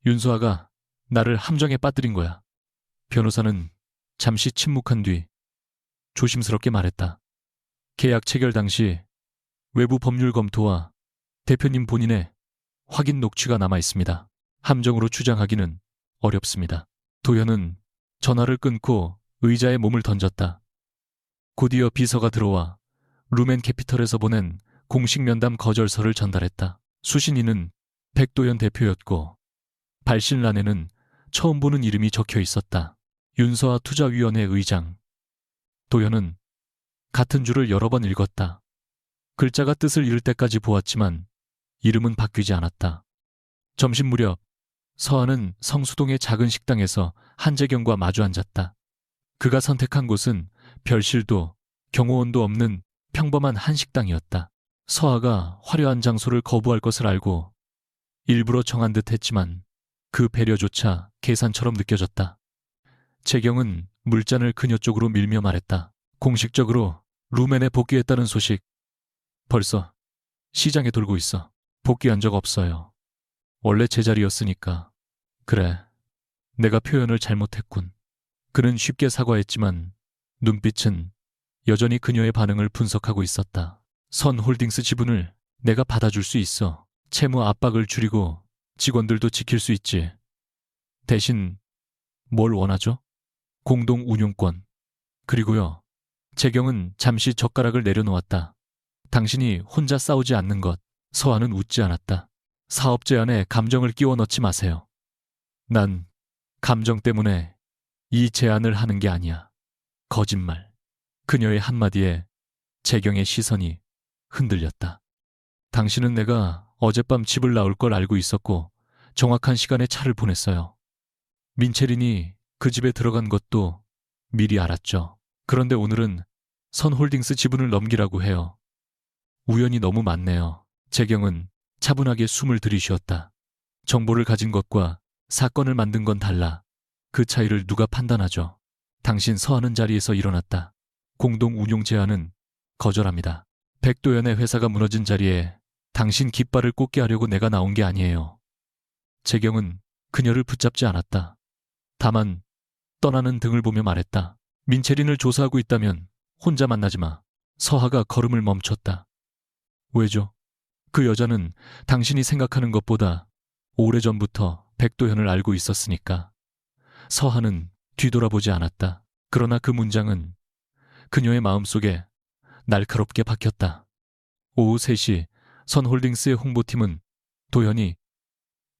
윤수아가 나를 함정에 빠뜨린 거야. 변호사는 잠시 침묵한 뒤 조심스럽게 말했다. 계약 체결 당시 외부 법률 검토와 대표님 본인의 확인 녹취가 남아 있습니다. 함정으로 주장하기는 어렵습니다. 도현은 전화를 끊고 의자에 몸을 던졌다. 곧이어 비서가 들어와 루멘캐피털에서 보낸 공식 면담 거절서를 전달했다. 수신인은 백도현 대표였고 발신란에는 처음 보는 이름이 적혀 있었다. 윤서아 투자위원회 의장. 도현은 같은 줄을 여러 번 읽었다. 글자가 뜻을 잃을 때까지 보았지만 이름은 바뀌지 않았다. 점심 무렵 서아는 성수동의 작은 식당에서 한재경과 마주 앉았다. 그가 선택한 곳은 별실도 경호원도 없는 평범한 한식당이었다. 서아가 화려한 장소를 거부할 것을 알고 일부러 정한 듯 했지만 그 배려조차 계산처럼 느껴졌다. 재경은 물잔을 그녀 쪽으로 밀며 말했다. 공식적으로 루멘에 복귀했다는 소식 벌써 시장에 돌고 있어. 복귀한 적 없어요. 원래 제자리였으니까. 그래, 내가 표현을 잘못했군. 그는 쉽게 사과했지만 눈빛은 여전히 그녀의 반응을 분석하고 있었다. 선홀딩스 지분을 내가 받아줄 수 있어. 채무 압박을 줄이고 직원들도 지킬 수 있지. 대신 뭘 원하죠? 공동 운용권. 그리고요. 재경은 잠시 젓가락을 내려놓았다. 당신이 혼자 싸우지 않는 것. 서아는 웃지 않았다. 사업 제안에 감정을 끼워 넣지 마세요. 난 감정 때문에 이 제안을 하는 게 아니야. 거짓말. 그녀의 한마디에 재경의 시선이 흔들렸다. 당신은 내가 어젯밤 집을 나올 걸 알고 있었고 정확한 시간에 차를 보냈어요. 민채린이 그 집에 들어간 것도 미리 알았죠. 그런데 오늘은 선홀딩스 지분을 넘기라고 해요. 우연이 너무 많네요. 재경은 차분하게 숨을 들이쉬었다. 정보를 가진 것과 사건을 만든 건 달라. 그 차이를 누가 판단하죠? 당신 서하는 자리에서 일어났다. 공동 운용 제안은 거절합니다. 백도연의 회사가 무너진 자리에 당신 깃발을 꽂게 하려고 내가 나온 게 아니에요. 재경은 그녀를 붙잡지 않았다. 다만 떠나는 등을 보며 말했다. 민채린을 조사하고 있다면 혼자 만나지 마. 서하가 걸음을 멈췄다. 왜죠? 그 여자는 당신이 생각하는 것보다 오래전부터 백도현을 알고 있었으니까. 서하는 뒤돌아보지 않았다. 그러나 그 문장은 그녀의 마음속에 날카롭게 박혔다. 오후 3시 선홀딩스의 홍보팀은 도현이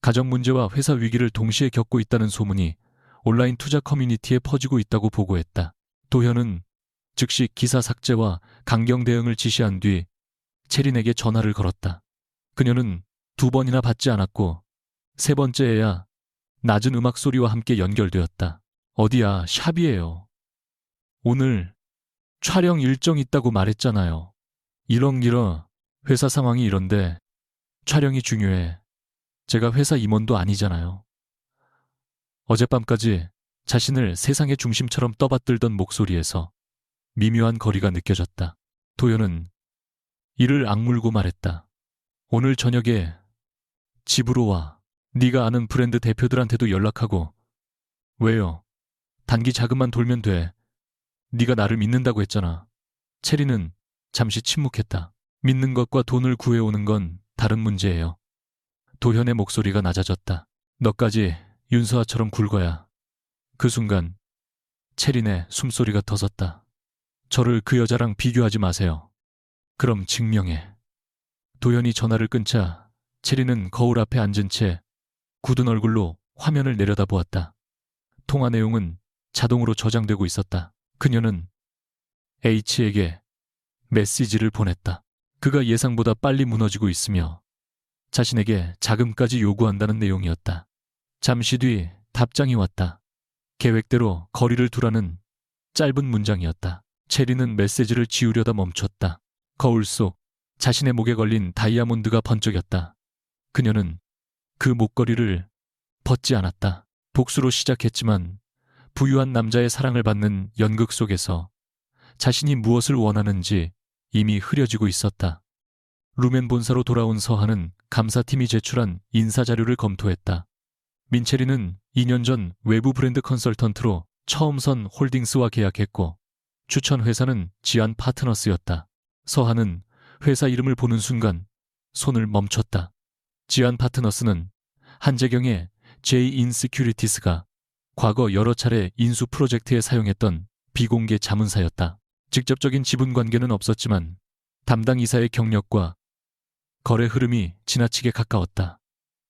가정 문제와 회사 위기를 동시에 겪고 있다는 소문이 온라인 투자 커뮤니티에 퍼지고 있다고 보고했다. 도현은 즉시 기사 삭제와 강경 대응을 지시한 뒤 채린에게 전화를 걸었다. 그녀는 2번이나 받지 않았고 3번째에야 낮은 음악 소리와 함께 연결되었다. 어디야, 샵이에요. 오늘 촬영 일정 있다고 말했잖아요. 이렁이러 회사 상황이 이런데 촬영이 중요해. 제가 회사 임원도 아니잖아요. 어젯밤까지 자신을 세상의 중심처럼 떠받들던 목소리에서 미묘한 거리가 느껴졌다. 도현은 이를 악물고 말했다. 오늘 저녁에 집으로 와. 네가 아는 브랜드 대표들한테도 연락하고. 왜요? 단기 자금만 돌면 돼. 네가 나를 믿는다고 했잖아. 체리는 잠시 침묵했다. 믿는 것과 돈을 구해오는 건 다른 문제예요. 도현의 목소리가 낮아졌다. 너까지 윤서아처럼 굵어야. 그 순간 체린의 숨소리가 터졌다. 저를 그 여자랑 비교하지 마세요. 그럼 증명해. 도현이 전화를 끊자 체린은 거울 앞에 앉은 채 굳은 얼굴로 화면을 내려다보았다. 통화 내용은 자동으로 저장되고 있었다. 그녀는 H에게 메시지를 보냈다. 그가 예상보다 빨리 무너지고 있으며 자신에게 자금까지 요구한다는 내용이었다. 잠시 뒤 답장이 왔다. 계획대로 거리를 두라는 짧은 문장이었다. 체리는 메시지를 지우려다 멈췄다. 거울 속 자신의 목에 걸린 다이아몬드가 번쩍였다. 그녀는 그 목걸이를 벗지 않았다. 복수로 시작했지만 부유한 남자의 사랑을 받는 연극 속에서 자신이 무엇을 원하는지 이미 흐려지고 있었다. 루멘 본사로 돌아온 서한은 감사팀이 제출한 인사자료를 검토했다. 민체리는 2년 전 외부 브랜드 컨설턴트로 처음선 홀딩스와 계약했고 추천 회사는 지안 파트너스였다. 서한은 회사 이름을 보는 순간 손을 멈췄다. 지안 파트너스는 한재경의 J-인스큐리티스가 과거 여러 차례 인수 프로젝트에 사용했던 비공개 자문사였다. 직접적인 지분 관계는 없었지만 담당 이사의 경력과 거래 흐름이 지나치게 가까웠다.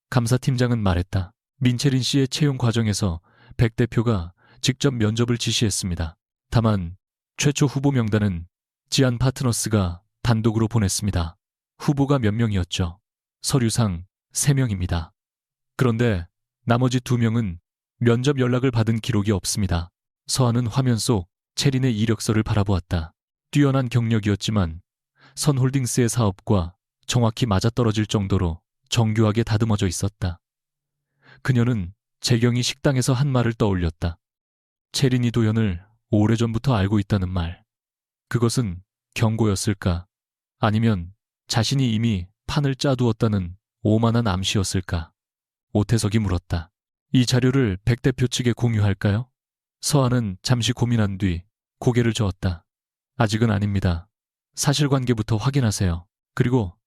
감사팀장은 말했다. 민체린 씨의 채용 과정에서 백 대표가 직접 면접을 지시했습니다. 다만 최초 후보 명단은 지안 파트너스가 단독으로 보냈습니다. 후보가 몇 명이었죠? 서류상 3명입니다. 그런데 나머지 2명은 면접 연락을 받은 기록이 없습니다. 서한은 화면 속 체린의 이력서를 바라보았다. 뛰어난 경력이었지만 선홀딩스의 사업과 정확히 맞아떨어질 정도로 정교하게 다듬어져 있었다. 그녀는 재경이 식당에서 한 말을 떠올렸다. 체린이 도연을 오래전부터 알고 있다는 말. 그것은 경고였을까? 아니면 자신이 이미 판을 짜두었다는 오만한 암시였을까? 오태석이 물었다. 이 자료를 백 대표 측에 공유할까요? 서한은 잠시 고민한 뒤 고개를 저었다. 아직은 아닙니다. 사실관계부터 확인하세요. 그리고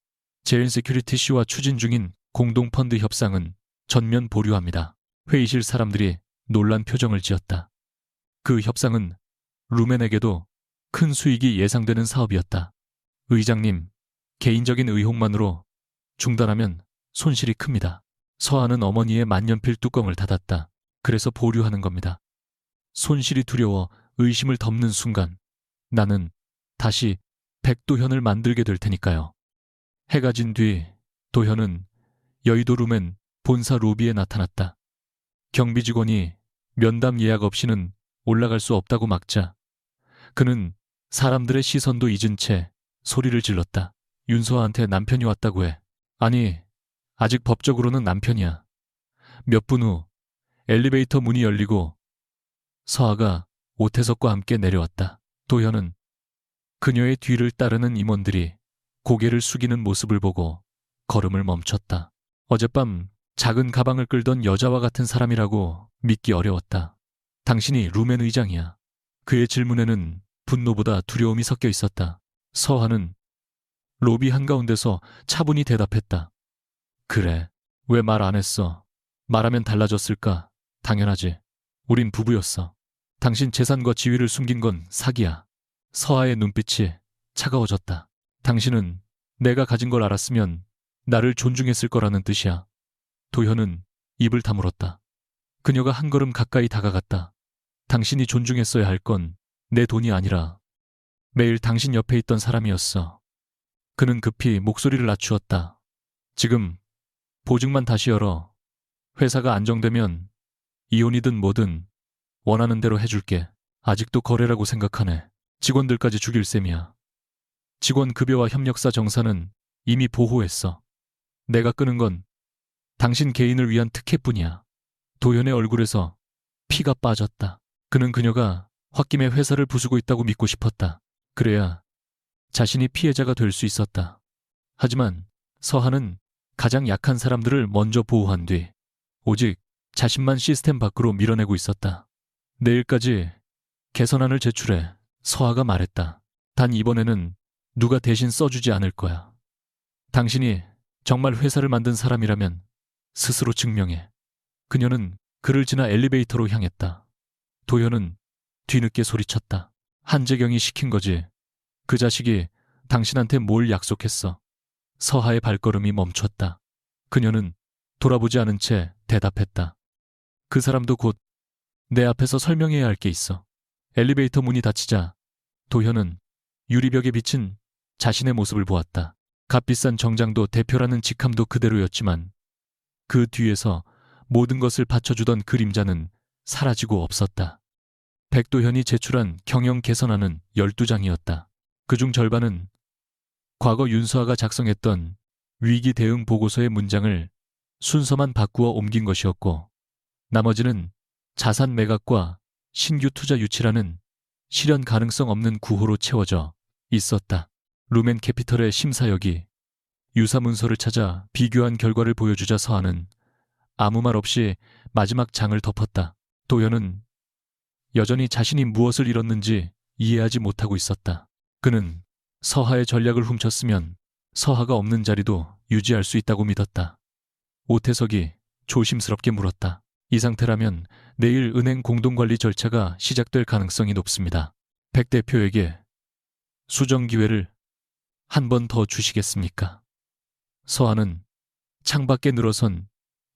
제인세큐리티 씨와 추진 중인 공동펀드 협상은 전면 보류합니다. 회의실 사람들이 놀란 표정을 지었다. 그 협상은 루멘에게도 큰 수익이 예상되는 사업이었다. 의장님, 개인적인 의혹만으로 중단하면 손실이 큽니다. 서한은 어머니의 만년필 뚜껑을 닫았다. 그래서 보류하는 겁니다. 손실이 두려워 의심을 덮는 순간 나는 다시 백도현을 만들게 될 테니까요. 해가 진 뒤 도현은 여의도 루멘 본사 로비에 나타났다. 경비 직원이 면담 예약 없이는 올라갈 수 없다고 막자 그는 사람들의 시선도 잊은 채 소리를 질렀다. 윤서아한테 남편이 왔다고 해. 아니, 아직 법적으로는 남편이야. 몇 분 후 엘리베이터 문이 열리고 서아가 오태석과 함께 내려왔다. 도현은 그녀의 뒤를 따르는 임원들이 고개를 숙이는 모습을 보고 걸음을 멈췄다. 어젯밤 작은 가방을 끌던 여자와 같은 사람이라고 믿기 어려웠다. 당신이 루멘 의장이야. 그의 질문에는 분노보다 두려움이 섞여 있었다. 서한은 로비 한가운데서 차분히 대답했다. 그래, 왜 말 안 했어? 말하면 달라졌을까? 당연하지. 우린 부부였어. 당신 재산과 지위를 숨긴 건 사기야. 서아의 눈빛이 차가워졌다. 당신은 내가 가진 걸 알았으면 나를 존중했을 거라는 뜻이야. 도현은 입을 다물었다. 그녀가 한 걸음 가까이 다가갔다. 당신이 존중했어야 할 건 내 돈이 아니라 매일 당신 옆에 있던 사람이었어. 그는 급히 목소리를 낮추었다. 지금 보증만 다시 열어. 회사가 안정되면 이혼이든 뭐든 원하는 대로 해줄게. 아직도 거래라고 생각하네. 직원들까지 죽일 셈이야. 직원 급여와 협력사 정산은 이미 보호했어. 내가 끄는 건 당신 개인을 위한 특혜뿐이야. 도현의 얼굴에서 피가 빠졌다. 그는 그녀가 홧김에 회사를 부수고 있다고 믿고 싶었다. 그래야 자신이 피해자가 될 수 있었다. 하지만 서한은 가장 약한 사람들을 먼저 보호한 뒤 오직 자신만 시스템 밖으로 밀어내고 있었다. 내일까지 개선안을 제출해. 서아가 말했다. 단 이번에는 누가 대신 써주지 않을 거야. 당신이 정말 회사를 만든 사람이라면 스스로 증명해. 그녀는 그를 지나 엘리베이터로 향했다. 도현은 뒤늦게 소리쳤다. 한재경이 시킨 거지. 그 자식이 당신한테 뭘 약속했어. 서하의 발걸음이 멈췄다. 그녀는 돌아보지 않은 채 대답했다. 그 사람도 곧 내 앞에서 설명해야 할 게 있어. 엘리베이터 문이 닫히자 도현은 유리벽에 비친 자신의 모습을 보았다. 값비싼 정장도 대표라는 직함도 그대로였지만 그 뒤에서 모든 것을 받쳐주던 그림자는 사라지고 없었다. 백도현이 제출한 경영 개선안은 12장이었다. 그중 절반은 과거 윤서아가 작성했던 위기 대응 보고서의 문장을 순서만 바꾸어 옮긴 것이었고, 나머지는 자산 매각과 신규 투자 유치라는 실현 가능성 없는 구호로 채워져 있었다. 루멘 캐피털의 심사역이 유사 문서를 찾아 비교한 결과를 보여주자 서한은 아무 말 없이 마지막 장을 덮었다. 도현은 여전히 자신이 무엇을 잃었는지 이해하지 못하고 있었다. 그는 서하의 전략을 훔쳤으면 서하가 없는 자리도 유지할 수 있다고 믿었다. 오태석이 조심스럽게 물었다. 이 상태라면 내일 은행 공동관리 절차가 시작될 가능성이 높습니다. 백 대표에게 수정 기회를 한 번 더 주시겠습니까? 서하는 창밖에 늘어선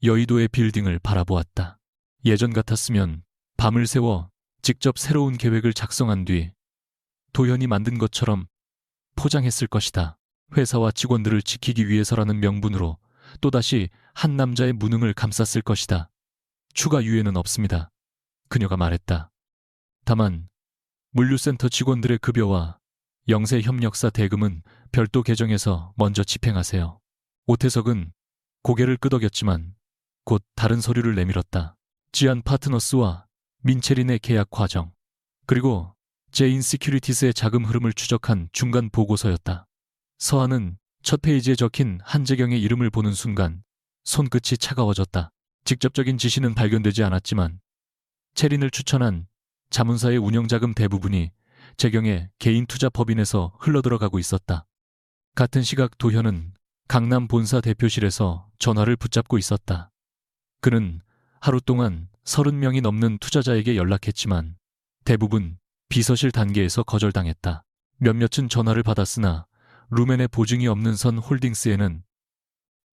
여의도의 빌딩을 바라보았다. 예전 같았으면 밤을 새워 직접 새로운 계획을 작성한 뒤 도현이 만든 것처럼 포장했을 것이다. 회사와 직원들을 지키기 위해서라는 명분으로 또다시 한 남자의 무능을 감쌌을 것이다. 추가 유예는 없습니다. 그녀가 말했다. 다만 물류센터 직원들의 급여와 영세협력사 대금은 별도 계정에서 먼저 집행하세요. 오태석은 고개를 끄덕였지만 곧 다른 서류를 내밀었다. 지안 파트너스와 민체린의 계약 과정, 그리고 제인 시큐리티스의 자금 흐름을 추적한 중간 보고서였다. 서한은 첫 페이지에 적힌 한재경의 이름을 보는 순간 손끝이 차가워졌다. 직접적인 지시는 발견되지 않았지만 체린을 추천한 자문사의 운영자금 대부분이 재경의 개인 투자 법인에서 흘러들어가고 있었다. 같은 시각 도현은 강남 본사 대표실에서 전화를 붙잡고 있었다. 그는 하루 동안 30명이 넘는 투자자에게 연락했지만 대부분 비서실 단계에서 거절당했다. 몇몇은 전화를 받았으나 루멘의 보증이 없는 선 홀딩스에는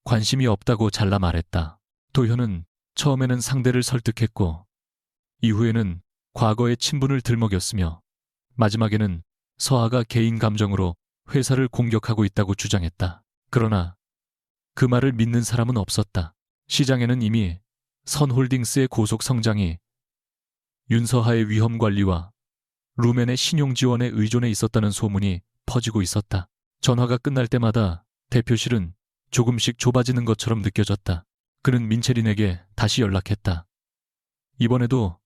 관심이 없다고 잘라 말했다. 도현은 처음에는 상대를 설득했고 이후에는 과거의 친분을 들먹였으며 마지막에는 서하가 개인 감정으로 회사를 공격하고 있다고 주장했다. 그러나 그 말을 믿는 사람은 없었다. 시장에는 이미 선홀딩스의 고속 성장이 윤서하의 위험 관리와 루멘의 신용 지원에 의존해 있었다는 소문이 퍼지고 있었다. 전화가 끝날 때마다 대표실은 조금씩 좁아지는 것처럼 느껴졌다. 그는 민체린에게 다시 연락했다. 이번에도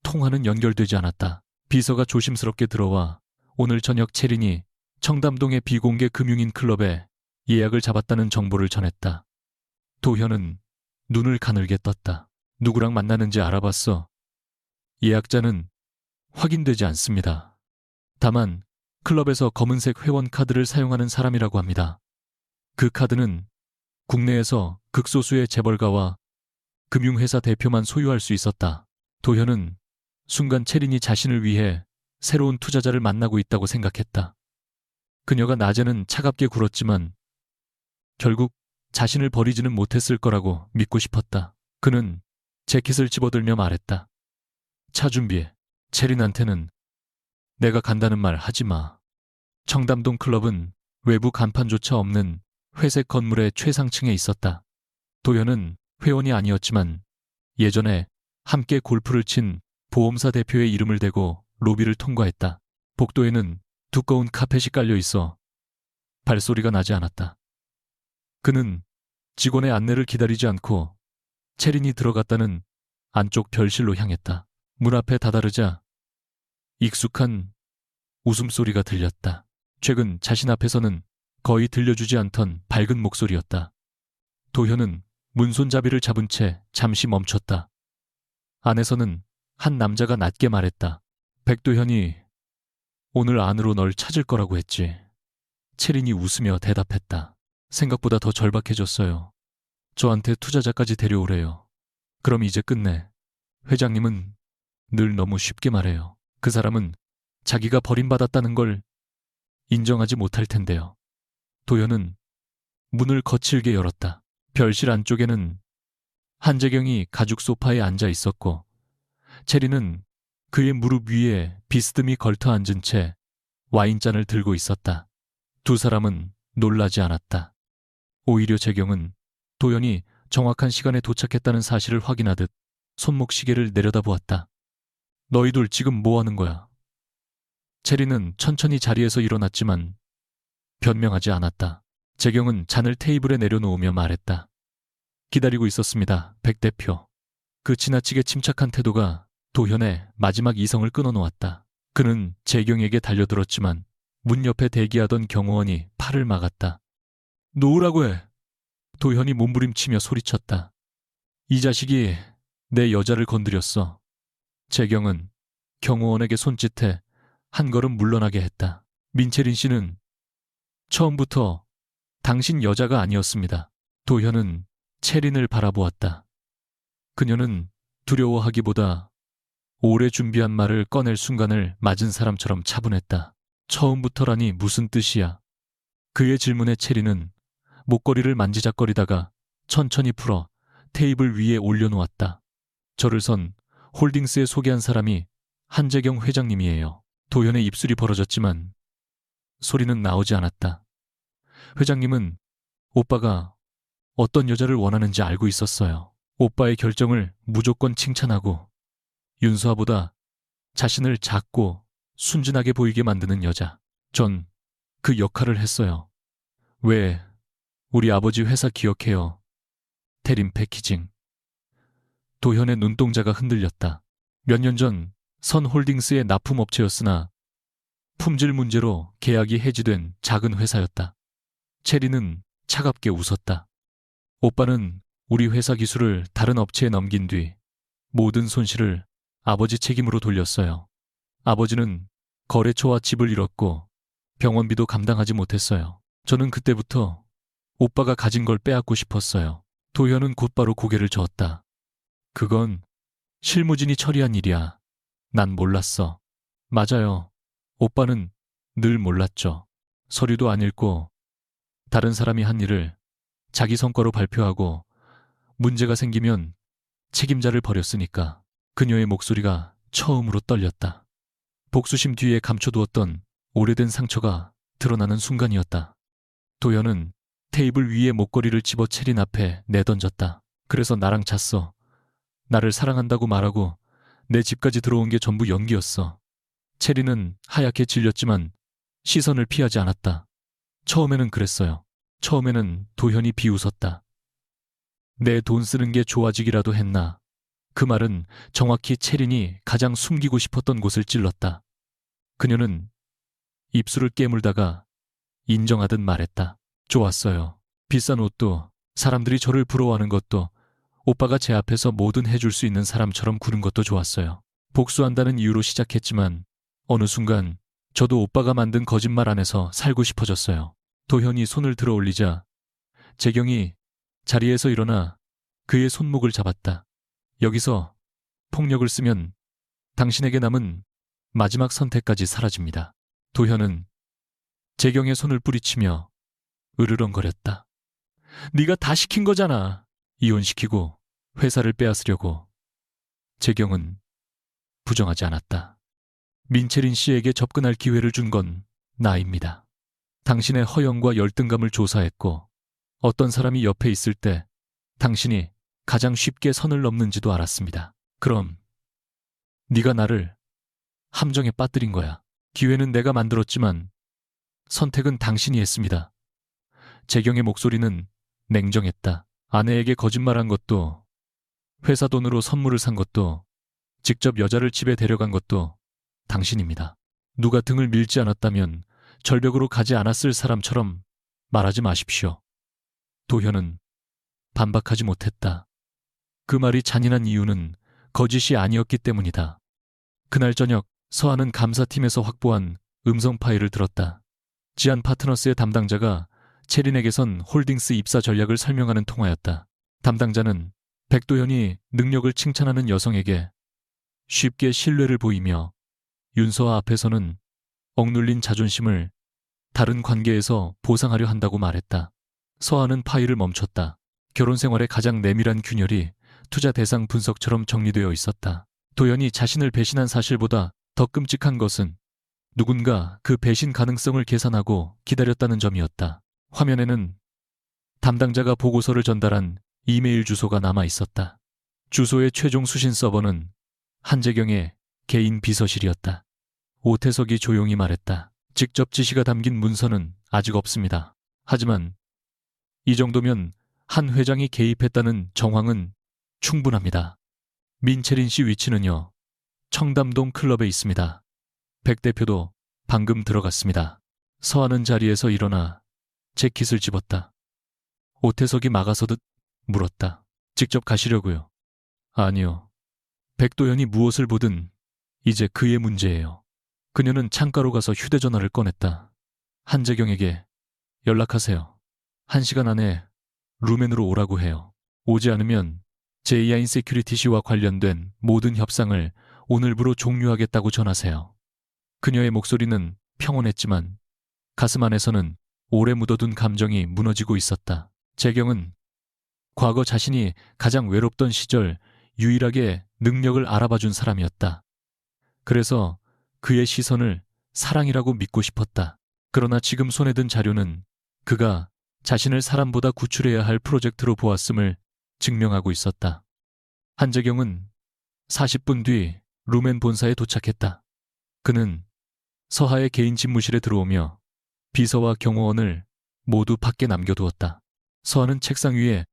통화는 연결되지 않았다. 비서가 조심스럽게 들어와 오늘 저녁 체린이 청담동의 비공개 금융인 클럽에 예약을 잡았다는 정보를 전했다. 도현은 눈을 가늘게 떴다. 누구랑 만나는지 알아봤어. 예약자는 확인되지 않습니다. 다만 클럽에서 검은색 회원 카드를 사용하는 사람이라고 합니다. 그 카드는 국내에서 극소수의 재벌가와 금융회사 대표만 소유할 수 있었다. 도현은 순간 체린이 자신을 위해 새로운 투자자를 만나고 있다고 생각했다. 그녀가 낮에는 차갑게 굴었지만 결국 자신을 버리지는 못했을 거라고 믿고 싶었다. 그는 재킷을 집어들며 말했다. 차 준비해. 체린한테는 내가 간다는 말 하지 마. 청담동 클럽은 외부 간판조차 없는 회색 건물의 최상층에 있었다. 도현은 회원이 아니었지만 예전에 함께 골프를 친 보험사 대표의 이름을 대고 로비를 통과했다. 복도에는 두꺼운 카펫이 깔려 있어 발소리가 나지 않았다. 그는 직원의 안내를 기다리지 않고 체린이 들어갔다는 안쪽 별실로 향했다. 문 앞에 다다르자 익숙한 웃음소리가 들렸다. 최근 자신 앞에서는 거의 들려주지 않던 밝은 목소리였다. 도현은 문손잡이를 잡은 채 잠시 멈췄다. 안에서는 한 남자가 낮게 말했다. 백도현이 오늘 안으로 널 찾을 거라고 했지. 체린이 웃으며 대답했다. 생각보다 더 절박해졌어요. 저한테 투자자까지 데려오래요. 그럼 이제 끝내. 회장님은 늘 너무 쉽게 말해요. 그 사람은 자기가 버림받았다는 걸 인정하지 못할 텐데요. 도현은 문을 거칠게 열었다. 별실 안쪽에는 한재경이 가죽 소파에 앉아 있었고 체리는 그의 무릎 위에 비스듬히 걸터 앉은 채 와인잔을 들고 있었다. 두 사람은 놀라지 않았다. 오히려 재경은 도연이 정확한 시간에 도착했다는 사실을 확인하듯 손목 시계를 내려다보았다. 너희들 지금 뭐 하는 거야? 체리는 천천히 자리에서 일어났지만 변명하지 않았다. 재경은 잔을 테이블에 내려놓으며 말했다. 기다리고 있었습니다, 백 대표. 그 지나치게 침착한 태도가 도현의 마지막 이성을 끊어놓았다. 그는 재경에게 달려들었지만 문 옆에 대기하던 경호원이 팔을 막았다. 놓으라고 해. 도현이 몸부림치며 소리쳤다. 이 자식이 내 여자를 건드렸어. 재경은 경호원에게 손짓해 한 걸음 물러나게 했다. 민채린 씨는 처음부터 당신 여자가 아니었습니다. 도현은 채린을 바라보았다. 그녀는 두려워하기보다 오래 준비한 말을 꺼낼 순간을 맞은 사람처럼 차분했다. 처음부터라니 무슨 뜻이야? 그의 질문에 채린은 목걸이를 만지작거리다가 천천히 풀어 테이블 위에 올려놓았다. 저를 선 홀딩스에 소개한 사람이 한재경 회장님이에요. 도현의 입술이 벌어졌지만 소리는 나오지 않았다. 회장님은 오빠가 어떤 여자를 원하는지 알고 있었어요. 오빠의 결정을 무조건 칭찬하고 윤수아보다 자신을 작고 순진하게 보이게 만드는 여자. 전 그 역할을 했어요. 왜 우리 아버지 회사 기억해요. 태림 패키징. 도현의 눈동자가 흔들렸다. 몇 년 전 선홀딩스의 납품업체였으나 품질 문제로 계약이 해지된 작은 회사였다. 체리는 차갑게 웃었다. 오빠는 우리 회사 기술을 다른 업체에 넘긴 뒤 모든 손실을 아버지 책임으로 돌렸어요. 아버지는 거래처와 집을 잃었고 병원비도 감당하지 못했어요. 저는 그때부터 오빠가 가진 걸 빼앗고 싶었어요. 도현은 곧바로 고개를 저었다. 그건 실무진이 처리한 일이야. 난 몰랐어. 맞아요. 오빠는 늘 몰랐죠. 서류도 안 읽고 다른 사람이 한 일을 자기 성과로 발표하고 문제가 생기면 책임자를 버렸으니까. 그녀의 목소리가 처음으로 떨렸다. 복수심 뒤에 감춰두었던 오래된 상처가 드러나는 순간이었다. 도현은 테이블 위에 목걸이를 집어 채린 앞에 내던졌다. 그래서 나랑 잤어. 나를 사랑한다고 말하고 내 집까지 들어온 게 전부 연기였어. 체리는 하얗게 질렸지만 시선을 피하지 않았다. 처음에는 그랬어요. 처음에는 도현이 비웃었다. 내 돈 쓰는 게 좋아지기라도 했나. 그 말은 정확히 체린이 가장 숨기고 싶었던 곳을 찔렀다. 그녀는 입술을 깨물다가 인정하듯 말했다. 좋았어요. 비싼 옷도 사람들이 저를 부러워하는 것도 오빠가 제 앞에서 뭐든 해줄 수 있는 사람처럼 구는 것도 좋았어요. 복수한다는 이유로 시작했지만 어느 순간 저도 오빠가 만든 거짓말 안에서 살고 싶어졌어요. 도현이 손을 들어 올리자 재경이 자리에서 일어나 그의 손목을 잡았다. 여기서 폭력을 쓰면 당신에게 남은 마지막 선택까지 사라집니다. 도현은 재경의 손을 뿌리치며 으르렁거렸다. 네가 다 시킨 거잖아. 이혼시키고 회사를 빼앗으려고. 재경은 부정하지 않았다. 민채린 씨에게 접근할 기회를 준 건 나입니다. 당신의 허영과 열등감을 조사했고 어떤 사람이 옆에 있을 때 당신이 가장 쉽게 선을 넘는지도 알았습니다. 그럼 네가 나를 함정에 빠뜨린 거야. 기회는 내가 만들었지만 선택은 당신이 했습니다. 재경의 목소리는 냉정했다. 아내에게 거짓말한 것도, 회사 돈으로 선물을 산 것도, 직접 여자를 집에 데려간 것도 당신입니다. 누가 등을 밀지 않았다면 절벽으로 가지 않았을 사람처럼 말하지 마십시오. 도현은 반박하지 못했다. 그 말이 잔인한 이유는 거짓이 아니었기 때문이다. 그날 저녁 서한은 감사팀에서 확보한 음성 파일을 들었다. 지안 파트너스의 담당자가 체린에게선 홀딩스 입사 전략을 설명하는 통화였다. 담당자는 백도현이 능력을 칭찬하는 여성에게 쉽게 신뢰를 보이며 윤서아 앞에서는 억눌린 자존심을 다른 관계에서 보상하려 한다고 말했다. 서한은 파일을 멈췄다. 결혼 생활의 가장 내밀한 균열이 투자 대상 분석처럼 정리되어 있었다. 도연이 자신을 배신한 사실보다 더 끔찍한 것은 누군가 그 배신 가능성을 계산하고 기다렸다는 점이었다. 화면에는 담당자가 보고서를 전달한 이메일 주소가 남아 있었다. 주소의 최종 수신 서버는 한재경의 개인 비서실이었다. 오태석이 조용히 말했다. 직접 지시가 담긴 문서는 아직 없습니다. 하지만 이 정도면 한 회장이 개입했다는 정황은 충분합니다. 민채린 씨 위치는요, 청담동 클럽에 있습니다. 백 대표도 방금 들어갔습니다. 서하는 자리에서 일어나 재킷을 집었다. 오태석이 막아서듯 물었다. 직접 가시려고요? 아니요. 백도연이 무엇을 보든 이제 그의 문제예요. 그녀는 창가로 가서 휴대전화를 꺼냈다. 한재경에게 연락하세요. 1시간 안에 루멘으로 오라고 해요. 오지 않으면 제이아인 세큐리티시와 관련된 모든 협상을 오늘부로 종료하겠다고 전하세요. 그녀의 목소리는 평온했지만 가슴 안에서는 오래 묻어둔 감정이 무너지고 있었다. 재경은 과거 자신이 가장 외롭던 시절 유일하게 능력을 알아봐준 사람이었다. 그래서 그의 시선을 사랑이라고 믿고 싶었다. 그러나 지금 손에 든 자료는 그가 자신을 사람보다 구출해야 할 프로젝트로 보았음을 증명하고 있었다. 한재경은 40분 뒤 루멘 본사에 도착했다. 그는 서하의 개인 집무실에 들어오며 비서와 경호원을 모두 밖에 남겨두었다. 서하는 책상 위에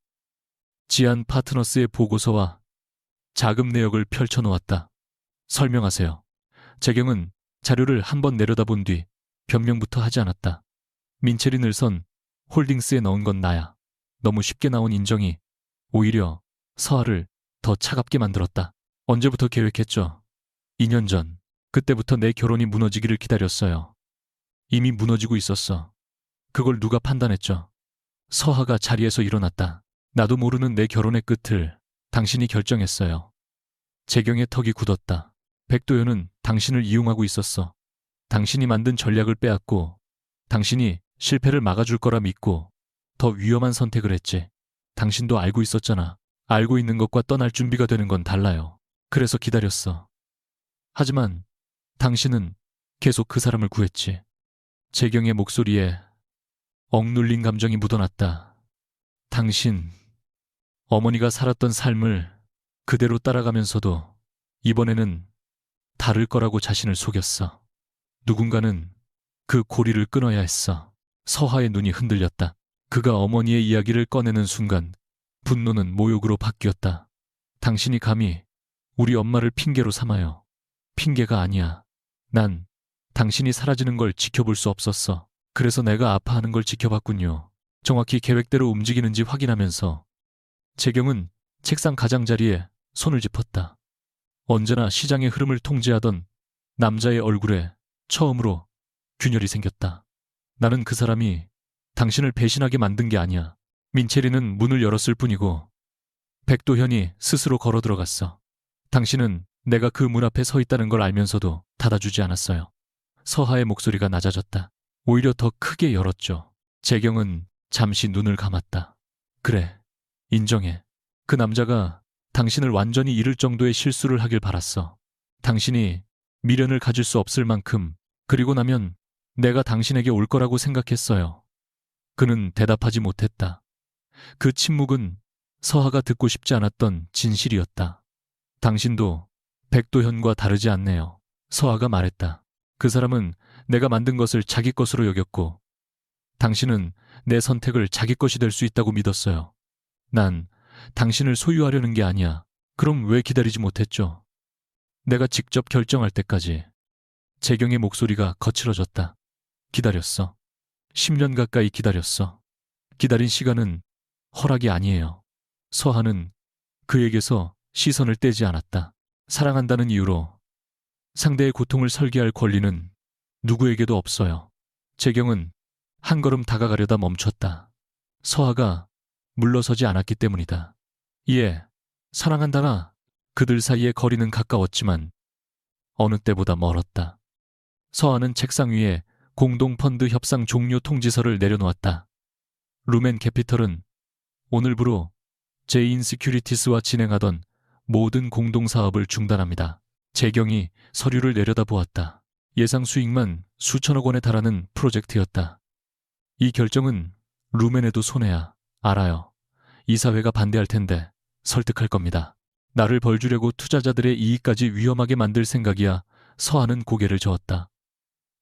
지안 파트너스의 보고서와 자금 내역을 펼쳐놓았다. 설명하세요. 재경은 자료를 한번 내려다본 뒤 변명부터 하지 않았다. 민채린을 선 홀딩스에 넣은 건 나야. 너무 쉽게 나온 인정이 오히려 서하를 더 차갑게 만들었다. 언제부터 계획했죠? 2년 전. 그때부터 내 결혼이 무너지기를 기다렸어요. 이미 무너지고 있었어. 그걸 누가 판단했죠? 서하가 자리에서 일어났다. 나도 모르는 내 결혼의 끝을 당신이 결정했어요. 재경의 턱이 굳었다. 백도연은 당신을 이용하고 있었어. 당신이 만든 전략을 빼앗고 당신이 실패를 막아줄 거라 믿고 더 위험한 선택을 했지. 당신도 알고 있었잖아. 알고 있는 것과 떠날 준비가 되는 건 달라요. 그래서 기다렸어. 하지만 당신은 계속 그 사람을 구했지. 재경의 목소리에 억눌린 감정이 묻어났다. 당신, 어머니가 살았던 삶을 그대로 따라가면서도 이번에는 다를 거라고 자신을 속였어. 누군가는 그 고리를 끊어야 했어. 서하의 눈이 흔들렸다. 그가 어머니의 이야기를 꺼내는 순간 분노는 모욕으로 바뀌었다. 당신이 감히 우리 엄마를 핑계로 삼아요. 핑계가 아니야. 난 당신이 사라지는 걸 지켜볼 수 없었어. 그래서 내가 아파하는 걸 지켜봤군요. 정확히 계획대로 움직이는지 확인하면서 재경은 책상 가장자리에 손을 짚었다. 언제나 시장의 흐름을 통제하던 남자의 얼굴에 처음으로 균열이 생겼다. 나는 그 사람이 당신을 배신하게 만든 게 아니야. 민채리는 문을 열었을 뿐이고 백도현이 스스로 걸어 들어갔어. 당신은 내가 그 문 앞에 서 있다는 걸 알면서도 닫아주지 않았어요. 서하의 목소리가 낮아졌다. 오히려 더 크게 열었죠. 재경은 잠시 눈을 감았다. 그래, 인정해. 그 남자가 당신을 완전히 잃을 정도의 실수를 하길 바랐어. 당신이 미련을 가질 수 없을 만큼, 그리고 나면 내가 당신에게 올 거라고 생각했어요. 그는 대답하지 못했다. 그 침묵은 서하가 듣고 싶지 않았던 진실이었다. 당신도 백도현과 다르지 않네요. 서하가 말했다. 그 사람은 내가 만든 것을 자기 것으로 여겼고 당신은 내 선택을 자기 것이 될 수 있다고 믿었어요. 난 당신을 소유하려는 게 아니야. 그럼 왜 기다리지 못했죠? 내가 직접 결정할 때까지. 재경의 목소리가 거칠어졌다. 기다렸어. 10년 가까이 기다렸어. 기다린 시간은 허락이 아니에요. 서하는 그에게서 시선을 떼지 않았다. 사랑한다는 이유로 상대의 고통을 설계할 권리는 누구에게도 없어요. 재경은 한 걸음 다가가려다 멈췄다. 서하가 물러서지 않았기 때문이다. 예, 사랑한다나 그들 사이의 거리는 가까웠지만 어느 때보다 멀었다. 서하는 책상 위에 공동펀드 협상 종료 통지서를 내려놓았다. 루멘 캐피털은 오늘부로 제인 시큐리티스와 진행하던 모든 공동사업을 중단합니다. 재경이 서류를 내려다보았다. 예상 수익만 수천억 원에 달하는 프로젝트였다. 이 결정은 루멘에도 손해야. 알아요. 이사회가 반대할 텐데 설득할 겁니다. 나를 벌주려고 투자자들의 이익까지 위험하게 만들 생각이야. 서한은 고개를 저었다.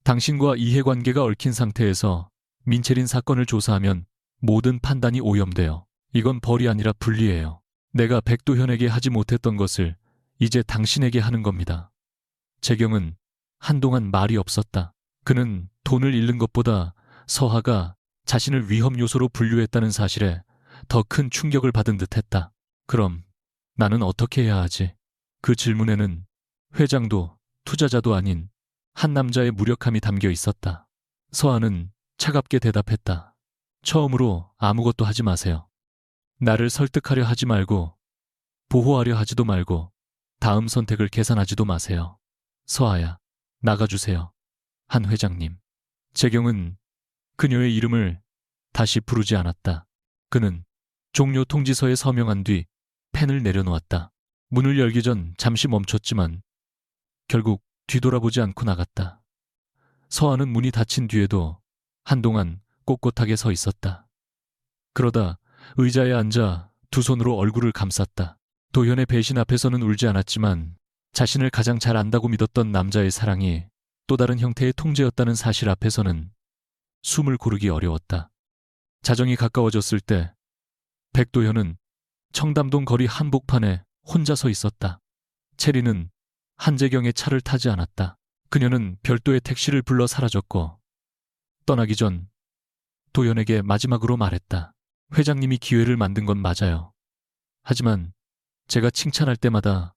당신과 이해관계가 얽힌 상태에서 민체린 사건을 조사하면 모든 판단이 오염돼요. 이건 벌이 아니라 분리예요. 내가 백도현에게 하지 못했던 것을 이제 당신에게 하는 겁니다. 재경은 한동안 말이 없었다. 그는 돈을 잃는 것보다 서하가 자신을 위험 요소로 분류했다는 사실에 더 큰 충격을 받은 듯했다. 그럼 나는 어떻게 해야 하지? 그 질문에는 회장도 투자자도 아닌 한 남자의 무력함이 담겨 있었다. 서하는 차갑게 대답했다. 처음으로 아무것도 하지 마세요. 나를 설득하려 하지 말고 보호하려 하지도 말고 다음 선택을 계산하지도 마세요. 서하야, 나가주세요. 한 회장님. 재경은 그녀의 이름을 다시 부르지 않았다. 그는 종료 통지서에 서명한 뒤 펜을 내려놓았다. 문을 열기 전 잠시 멈췄지만 결국 뒤돌아보지 않고 나갔다. 서하는 문이 닫힌 뒤에도 한동안 꼿꼿하게 서 있었다. 그러다 의자에 앉아 두 손으로 얼굴을 감쌌다. 도현의 배신 앞에서는 울지 않았지만 자신을 가장 잘 안다고 믿었던 남자의 사랑이 또 다른 형태의 통제였다는 사실 앞에서는 숨을 고르기 어려웠다. 자정이 가까워졌을 때 백도현은 청담동 거리 한복판에 혼자 서 있었다. 체리는 한재경의 차를 타지 않았다. 그녀는 별도의 택시를 불러 사라졌고 떠나기 전 도현에게 마지막으로 말했다. 회장님이 기회를 만든 건 맞아요. 하지만 제가 칭찬할 때마다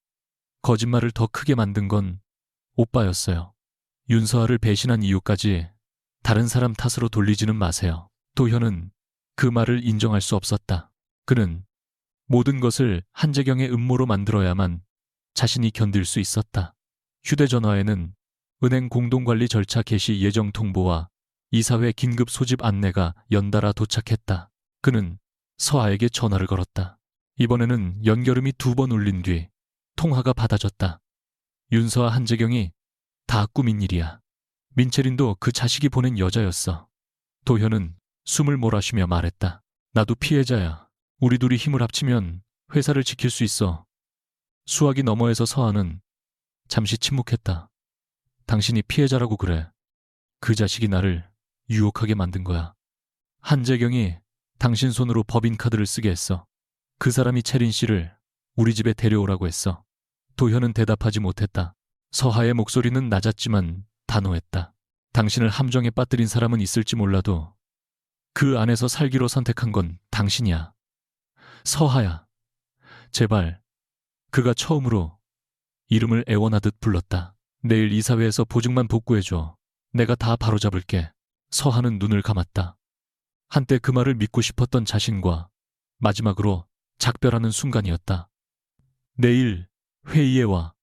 거짓말을 더 크게 만든 건 오빠였어요. 윤서아를 배신한 이유까지 다른 사람 탓으로 돌리지는 마세요. 도현은 그 말을 인정할 수 없었다. 그는 모든 것을 한재경의 음모로 만들어야만 자신이 견딜 수 있었다. 휴대전화에는 은행 공동관리 절차 개시 예정 통보와 이사회 긴급 소집 안내가 연달아 도착했다. 그는 서아에게 전화를 걸었다. 이번에는 연결음이 2번 울린 뒤 통화가 받아졌다. 윤서와 한재경이 다 꾸민 일이야. 민채린도 그 자식이 보낸 여자였어. 도현은 숨을 몰아쉬며 말했다. 나도 피해자야. 우리 둘이 힘을 합치면 회사를 지킬 수 있어. 수화기 너머에서 서하는 잠시 침묵했다. 당신이 피해자라고 그래. 그 자식이 나를 유혹하게 만든 거야. 한재경이 당신 손으로 법인카드를 쓰게 했어. 그 사람이 채린 씨를 우리 집에 데려오라고 했어. 도현은 대답하지 못했다. 서하의 목소리는 낮았지만 단호했다. 당신을 함정에 빠뜨린 사람은 있을지 몰라도 그 안에서 살기로 선택한 건 당신이야. 서하야. 제발. 그가 처음으로 이름을 애원하듯 불렀다. 내일 이사회에서 보증만 복구해줘. 내가 다 바로잡을게. 서하는 눈을 감았다. 한때 그 말을 믿고 싶었던 자신과 마지막으로 작별하는 순간이었다. 내일 회의에 와.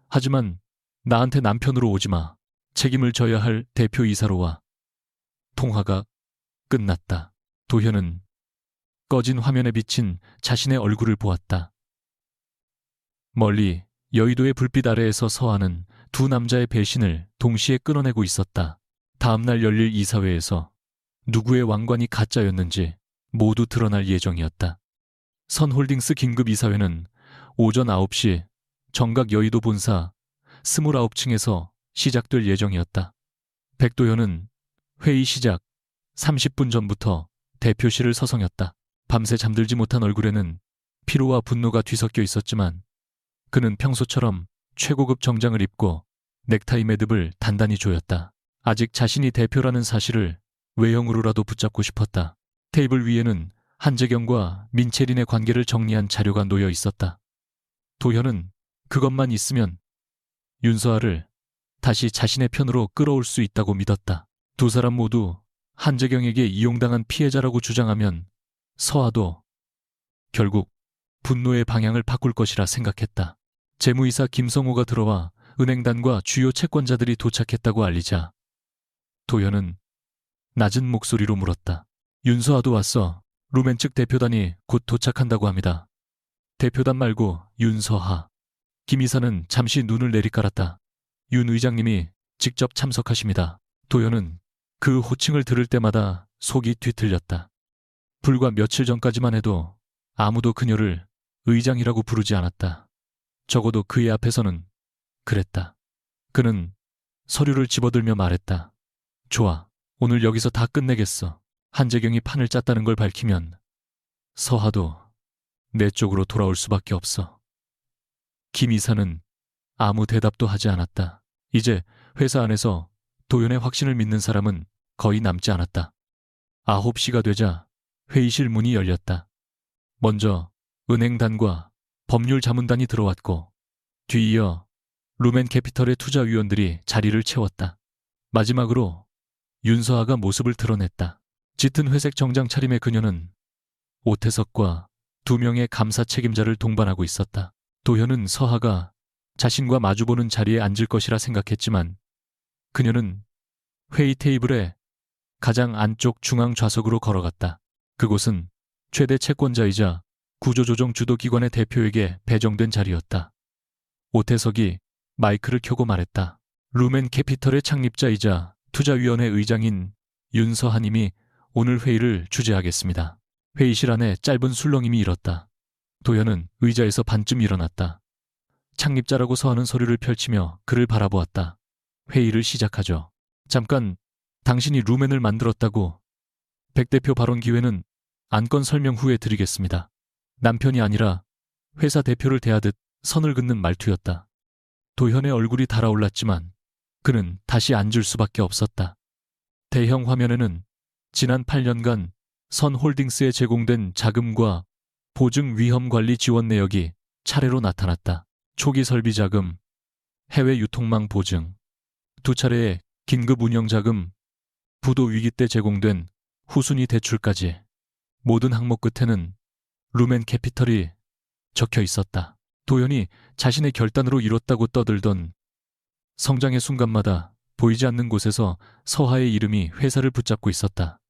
하지만 나한테 남편으로 오지 마. 책임을 져야 할 대표이사로 와. 통화가 끝났다. 도현은 꺼진 화면에 비친 자신의 얼굴을 보았다. 멀리 여의도의 불빛 아래에서 서하는 두 남자의 배신을 동시에 끊어내고 있었다. 다음날 열릴 이사회에서 누구의 왕관이 가짜였는지 모두 드러날 예정이었다. 선홀딩스 긴급 이사회는 오전 9시 정각 여의도 본사 29층에서 시작될 예정이었다. 백도현은 회의 시작 30분 전부터 대표실을 서성였다. 밤새 잠들지 못한 얼굴에는 피로와 분노가 뒤섞여 있었지만 그는 평소처럼 최고급 정장을 입고 넥타이 매듭을 단단히 조였다. 아직 자신이 대표라는 사실을 외형으로라도 붙잡고 싶었다. 테이블 위에는 한재경과 민채린의 관계를 정리한 자료가 놓여 있었다. 도현은 그것만 있으면 윤서아를 다시 자신의 편으로 끌어올 수 있다고 믿었다. 두 사람 모두 한재경에게 이용당한 피해자라고 주장하면 서아도 결국 분노의 방향을 바꿀 것이라 생각했다. 재무이사 김성호가 들어와 은행단과 주요 채권자들이 도착했다고 알리자 도현은 낮은 목소리로 물었다. 윤서아도 왔어. 루멘 측 대표단이 곧 도착한다고 합니다. 대표단 말고 윤서하. 김 이사는 잠시 눈을 내리깔았다. 윤 의장님이 직접 참석하십니다. 도현은 그 호칭을 들을 때마다 속이 뒤틀렸다. 불과 며칠 전까지만 해도 아무도 그녀를 의장이라고 부르지 않았다. 적어도 그의 앞에서는 그랬다. 그는 서류를 집어들며 말했다. 좋아, 오늘 여기서 다 끝내겠어. 한재경이 판을 짰다는 걸 밝히면 서하도 내 쪽으로 돌아올 수밖에 없어. 김 이사는 아무 대답도 하지 않았다. 이제 회사 안에서 도연의 확신을 믿는 사람은 거의 남지 않았다. 9시가 되자 회의실 문이 열렸다. 먼저 은행단과 법률자문단이 들어왔고 뒤이어 루멘캐피털의 투자위원들이 자리를 채웠다. 마지막으로 윤서아가 모습을 드러냈다. 짙은 회색 정장 차림의 그녀는 오태석과 2명의 감사 책임자를 동반하고 있었다. 도현은 서하가 자신과 마주보는 자리에 앉을 것이라 생각했지만 그녀는 회의 테이블에 가장 안쪽 중앙 좌석으로 걸어갔다. 그곳은 최대 채권자이자 구조조정 주도기관의 대표에게 배정된 자리였다. 오태석이 마이크를 켜고 말했다. 루멘캐피털의 창립자이자 투자위원회 의장인 윤서하님이 오늘 회의를 주재하겠습니다. 회의실 안에 짧은 술렁임이 일었다. 도현은 의자에서 반쯤 일어났다. 창립자라고 서하는 서류를 펼치며 그를 바라보았다. 회의를 시작하죠. 잠깐, 당신이 루멘을 만들었다고. 백 대표 발언 기회는 안건 설명 후에 드리겠습니다. 남편이 아니라 회사 대표를 대하듯 선을 긋는 말투였다. 도현의 얼굴이 달아올랐지만 그는 다시 앉을 수밖에 없었다. 대형 화면에는 지난 8년간 선홀딩스에 제공된 자금과 보증 위험 관리 지원 내역이 차례로 나타났다. 초기 설비 자금, 해외 유통망 보증, 2차례의 긴급 운영 자금, 부도 위기 때 제공된 후순위 대출까지 모든 항목 끝에는 루멘캐피털이 적혀 있었다. 도현이 자신의 결단으로 이뤘다고 떠들던 성장의 순간마다 보이지 않는 곳에서 서하의 이름이 회사를 붙잡고 있었다.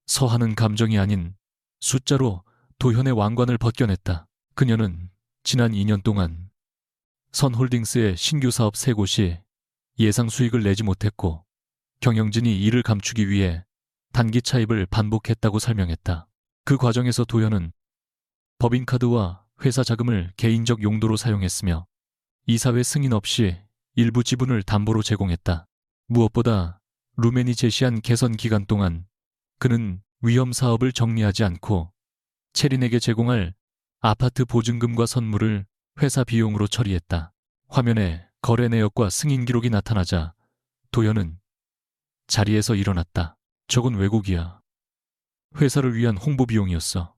서하는 감정이 아닌 숫자로 도현의 왕관을 벗겨냈다. 그녀는 지난 2년 동안 선홀딩스의 신규 사업 3곳이 예상 수익을 내지 못했고 경영진이 이를 감추기 위해 단기 차입을 반복했다고 설명했다. 그 과정에서 도현은 법인카드와 회사 자금을 개인적 용도로 사용했으며 이사회 승인 없이 일부 지분을 담보로 제공했다. 무엇보다 루멘이 제시한 개선 기간 동안 그는 위험 사업을 정리하지 않고 체린에게 제공할 아파트 보증금과 선물을 회사 비용으로 처리했다. 화면에 거래 내역과 승인 기록이 나타나자 도현은 자리에서 일어났다. 저건 왜곡이야. 회사를 위한 홍보 비용이었어.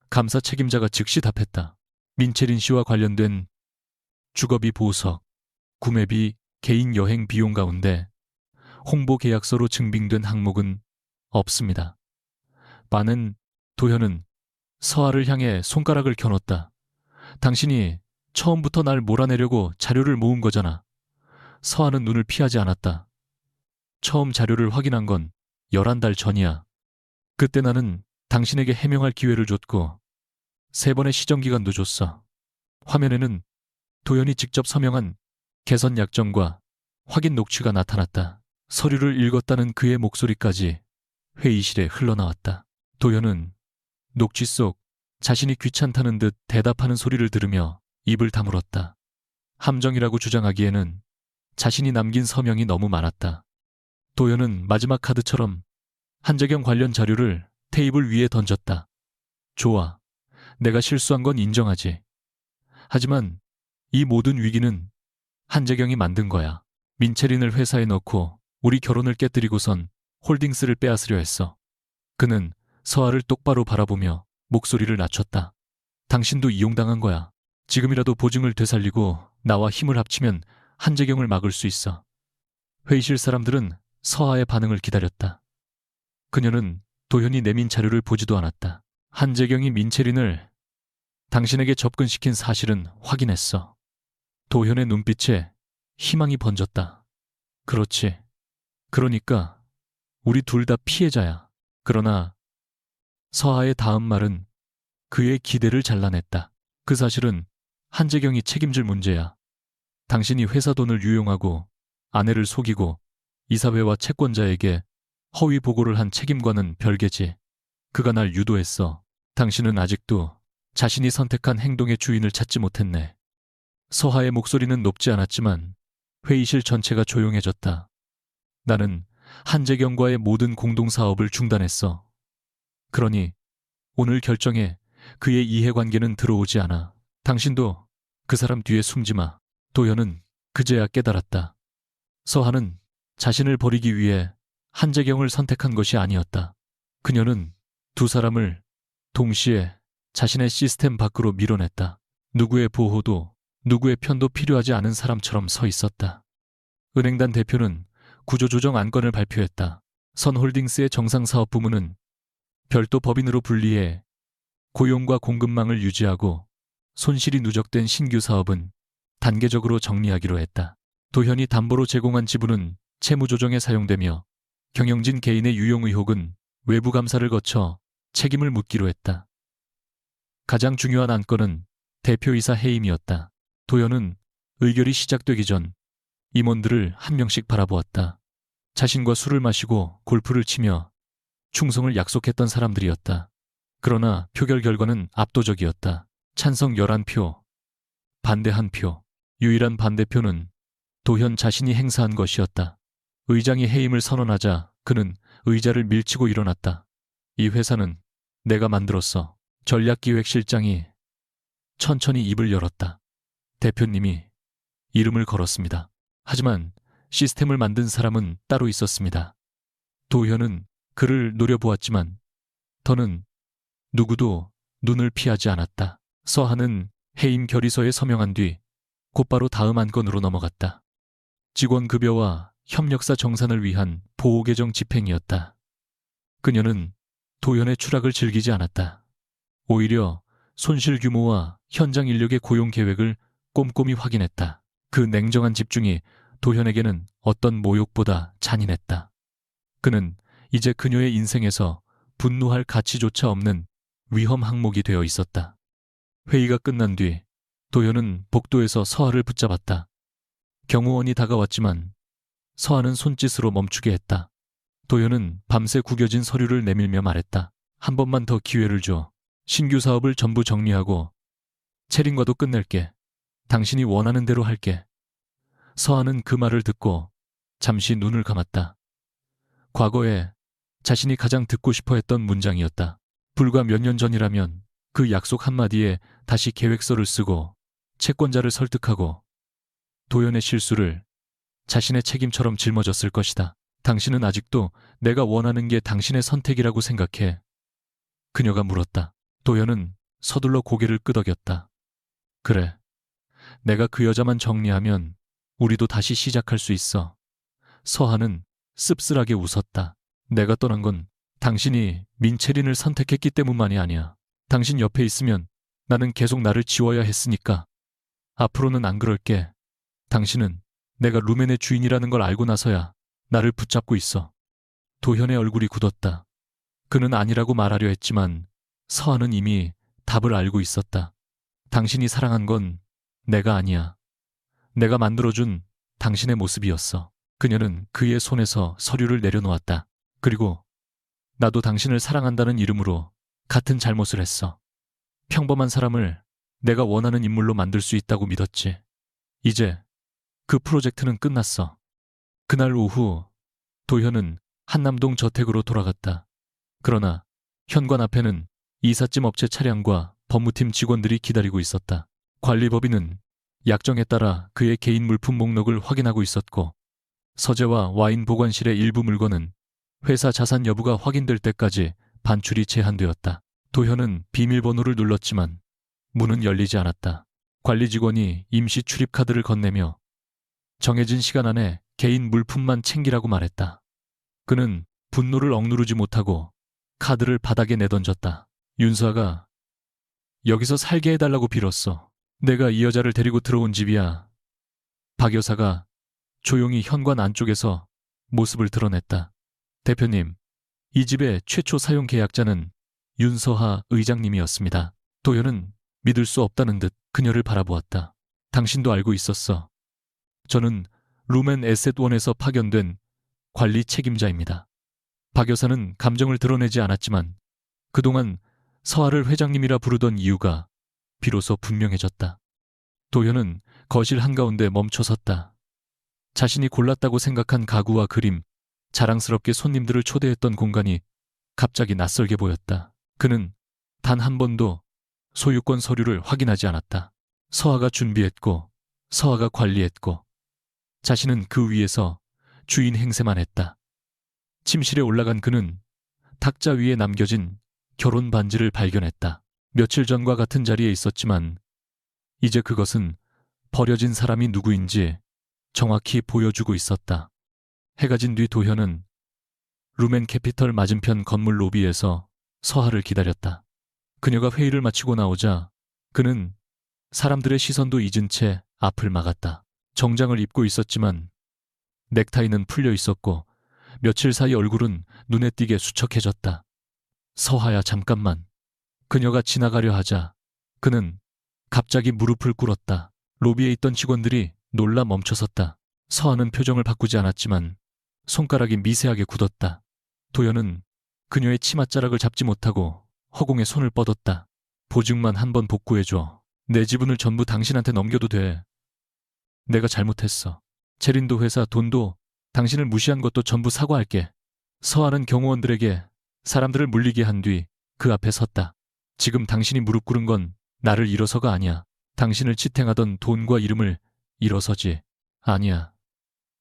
감사 책임자가 즉시 답했다. 민채린 씨와 관련된 주거비 보석, 구매비, 개인 여행 비용 가운데 홍보 계약서로 증빙된 항목은 없습니다. 반은 도현은 서하를 향해 손가락을 켜놓다. 당신이 처음부터 날 몰아내려고 자료를 모은 거잖아. 서하는 눈을 피하지 않았다. 처음 자료를 확인한 건 11달 전이야. 그때 나는 당신에게 해명할 기회를 줬고 3번의 시정기간도 줬어. 화면에는 도현이 직접 서명한 개선 약정과 확인 녹취가 나타났다. 서류를 읽었다는 그의 목소리까지 회의실에 흘러나왔다. 도현은 녹취 속 자신이 귀찮다는 듯 대답하는 소리를 들으며 입을 다물었다. 함정이라고 주장하기에는 자신이 남긴 서명이 너무 많았다. 도현은 마지막 카드처럼 한재경 관련 자료를 테이블 위에 던졌다. 좋아. 내가 실수한 건 인정하지. 하지만 이 모든 위기는 한재경이 만든 거야. 민채린을 회사에 넣고 우리 결혼을 깨뜨리고선 홀딩스를 빼앗으려 했어. 그는 서하를 똑바로 바라보며 목소리를 낮췄다. 당신도 이용당한 거야. 지금이라도 보증을 되살리고 나와 힘을 합치면 한재경을 막을 수 있어. 회의실 사람들은 서하의 반응을 기다렸다. 그녀는 도현이 내민 자료를 보지도 않았다. 한재경이 민채린을 당신에게 접근시킨 사실은 확인했어. 도현의 눈빛에 희망이 번졌다. 그렇지. 그러니까 우리 둘 다 피해자야. 그러나 서하의 다음 말은 그의 기대를 잘라냈다. 그 사실은 한재경이 책임질 문제야. 당신이 회사 돈을 유용하고 아내를 속이고 이사회와 채권자에게 허위 보고를 한 책임과는 별개지. 그가 날 유도했어. 당신은 아직도 자신이 선택한 행동의 주인을 찾지 못했네. 서하의 목소리는 높지 않았지만 회의실 전체가 조용해졌다. 나는 한재경과의 모든 공동사업을 중단했어. 그러니 오늘 결정에 그의 이해관계는 들어오지 않아. 당신도 그 사람 뒤에 숨지 마. 도현은 그제야 깨달았다. 서하는 자신을 버리기 위해 한재경을 선택한 것이 아니었다. 그녀는 두 사람을 동시에 자신의 시스템 밖으로 밀어냈다. 누구의 보호도 누구의 편도 필요하지 않은 사람처럼 서 있었다. 은행단 대표는 구조조정 안건을 발표했다. 선홀딩스의 정상사업 부문은 별도 법인으로 분리해 고용과 공급망을 유지하고 손실이 누적된 신규 사업은 단계적으로 정리하기로 했다. 도현이 담보로 제공한 지분은 채무조정에 사용되며 경영진 개인의 유용 의혹은 외부 감사를 거쳐 책임을 묻기로 했다. 가장 중요한 안건은 대표이사 해임이었다. 도현은 의결이 시작되기 전 임원들을 한 명씩 바라보았다. 자신과 술을 마시고 골프를 치며 충성을 약속했던 사람들이었다. 그러나 표결 결과는 압도적이었다. 찬성 11표, 반대 1표. 유일한 반대표는 도현 자신이 행사한 것이었다. 의장이 해임을 선언하자 그는 의자를 밀치고 일어났다. 이 회사는 내가 만들었어. 전략기획실장이 천천히 입을 열었다. 대표님이 이름을 걸었습니다. 하지만 시스템을 만든 사람은 따로 있었습니다. 도현은 그를 노려보았지만 더는 누구도 눈을 피하지 않았다. 서하는 해임 결의서에 서명한 뒤 곧바로 다음 안건으로 넘어갔다. 직원 급여와 협력사 정산을 위한 보호 개정 집행이었다. 그녀는 도현의 추락을 즐기지 않았다. 오히려 손실 규모와 현장 인력의 고용 계획을 꼼꼼히 확인했다. 그 냉정한 집중이 도현에게는 어떤 모욕보다 잔인했다. 그는 이제 그녀의 인생에서 분노할 가치조차 없는 위험 항목이 되어 있었다. 회의가 끝난 뒤 도현은 복도에서 서하를 붙잡았다. 경호원이 다가왔지만 서하는 손짓으로 멈추게 했다. 도현은 밤새 구겨진 서류를 내밀며 말했다. 한 번만 더 기회를 줘. 신규 사업을 전부 정리하고 채린과도 끝낼게. 당신이 원하는 대로 할게. 서하는 그 말을 듣고 잠시 눈을 감았다. 과거에 자신이 가장 듣고 싶어 했던 문장이었다. 불과 몇 년 전이라면 그 약속 한마디에 다시 계획서를 쓰고 채권자를 설득하고 도현의 실수를 자신의 책임처럼 짊어졌을 것이다. 당신은 아직도 내가 원하는 게 당신의 선택이라고 생각해. 그녀가 물었다. 도현은 서둘러 고개를 끄덕였다. 그래. 내가 그 여자만 정리하면 우리도 다시 시작할 수 있어. 서하는 씁쓸하게 웃었다. 내가 떠난 건 당신이 민채린을 선택했기 때문만이 아니야. 당신 옆에 있으면 나는 계속 나를 지워야 했으니까. 앞으로는 안 그럴게. 당신은 내가 루멘의 주인이라는 걸 알고 나서야 나를 붙잡고 있어. 도현의 얼굴이 굳었다. 그는 아니라고 말하려 했지만 서하는 이미 답을 알고 있었다. 당신이 사랑한 건 내가 아니야. 내가 만들어준 당신의 모습이었어. 그녀는 그의 손에서 서류를 내려놓았다. 그리고 나도 당신을 사랑한다는 이름으로 같은 잘못을 했어. 평범한 사람을 내가 원하는 인물로 만들 수 있다고 믿었지. 이제 그 프로젝트는 끝났어. 그날 오후 도현은 한남동 저택으로 돌아갔다. 그러나 현관 앞에는 이삿짐 업체 차량과 법무팀 직원들이 기다리고 있었다. 관리법인은 약정에 따라 그의 개인 물품 목록을 확인하고 있었고 서재와 와인 보관실의 일부 물건은 회사 자산 여부가 확인될 때까지 반출이 제한되었다. 도현은 비밀번호를 눌렀지만 문은 열리지 않았다. 관리 직원이 임시 출입 카드를 건네며 정해진 시간 안에 개인 물품만 챙기라고 말했다. 그는 분노를 억누르지 못하고 카드를 바닥에 내던졌다. 윤서아가 여기서 살게 해달라고 빌었어. 내가 이 여자를 데리고 들어온 집이야. 박 여사가 조용히 현관 안쪽에서 모습을 드러냈다. 대표님, 이 집의 최초 사용 계약자는 윤서하 의장님이었습니다. 도현은 믿을 수 없다는 듯 그녀를 바라보았다. 당신도 알고 있었어. 저는 룸앤 에셋원에서 파견된 관리 책임자입니다. 박 여사는 감정을 드러내지 않았지만 그동안 서하를 회장님이라 부르던 이유가 비로소 분명해졌다. 도현은 거실 한가운데 멈춰섰다. 자신이 골랐다고 생각한 가구와 그림, 자랑스럽게 손님들을 초대했던 공간이 갑자기 낯설게 보였다. 그는 단 한 번도 소유권 서류를 확인하지 않았다. 서하가 준비했고 서하가 관리했고 자신은 그 위에서 주인 행세만 했다. 침실에 올라간 그는 탁자 위에 남겨진 결혼 반지를 발견했다. 며칠 전과 같은 자리에 있었지만 이제 그것은 버려진 사람이 누구인지 정확히 보여주고 있었다. 해가 진 뒤 도현은 룸앤캐피털 맞은편 건물 로비에서 서하를 기다렸다. 그녀가 회의를 마치고 나오자 그는 사람들의 시선도 잊은 채 앞을 막았다. 정장을 입고 있었지만 넥타이는 풀려 있었고 며칠 사이 얼굴은 눈에 띄게 수척해졌다. 서하야, 잠깐만. 그녀가 지나가려 하자 그는 갑자기 무릎을 꿇었다. 로비에 있던 직원들이 놀라 멈춰섰다. 서하는 표정을 바꾸지 않았지만 손가락이 미세하게 굳었다. 도현은 그녀의 치맛자락을 잡지 못하고 허공에 손을 뻗었다. 보증만 한번 복구해줘. 내 지분을 전부 당신한테 넘겨도 돼. 내가 잘못했어. 체린도 회사 돈도 당신을 무시한 것도 전부 사과할게. 서하는 경호원들에게 사람들을 물리게 한 뒤 그 앞에 섰다. 지금 당신이 무릎 꿇은 건 나를 잃어서가 아니야. 당신을 지탱하던 돈과 이름을 잃어서지. 아니야.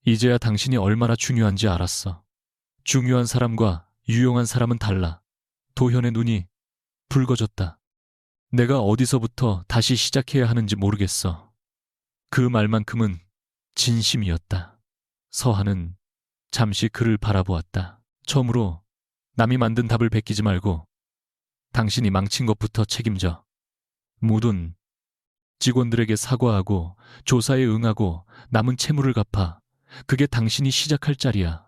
이제야 당신이 얼마나 중요한지 알았어. 중요한 사람과 유용한 사람은 달라. 도현의 눈이 붉어졌다. 내가 어디서부터 다시 시작해야 하는지 모르겠어. 그 말만큼은 진심이었다. 서하는 잠시 그를 바라보았다. 처음으로 남이 만든 답을 베끼지 말고 당신이 망친 것부터 책임져. 모든 직원들에게 사과하고 조사에 응하고 남은 채무를 갚아. 그게 당신이 시작할 자리야.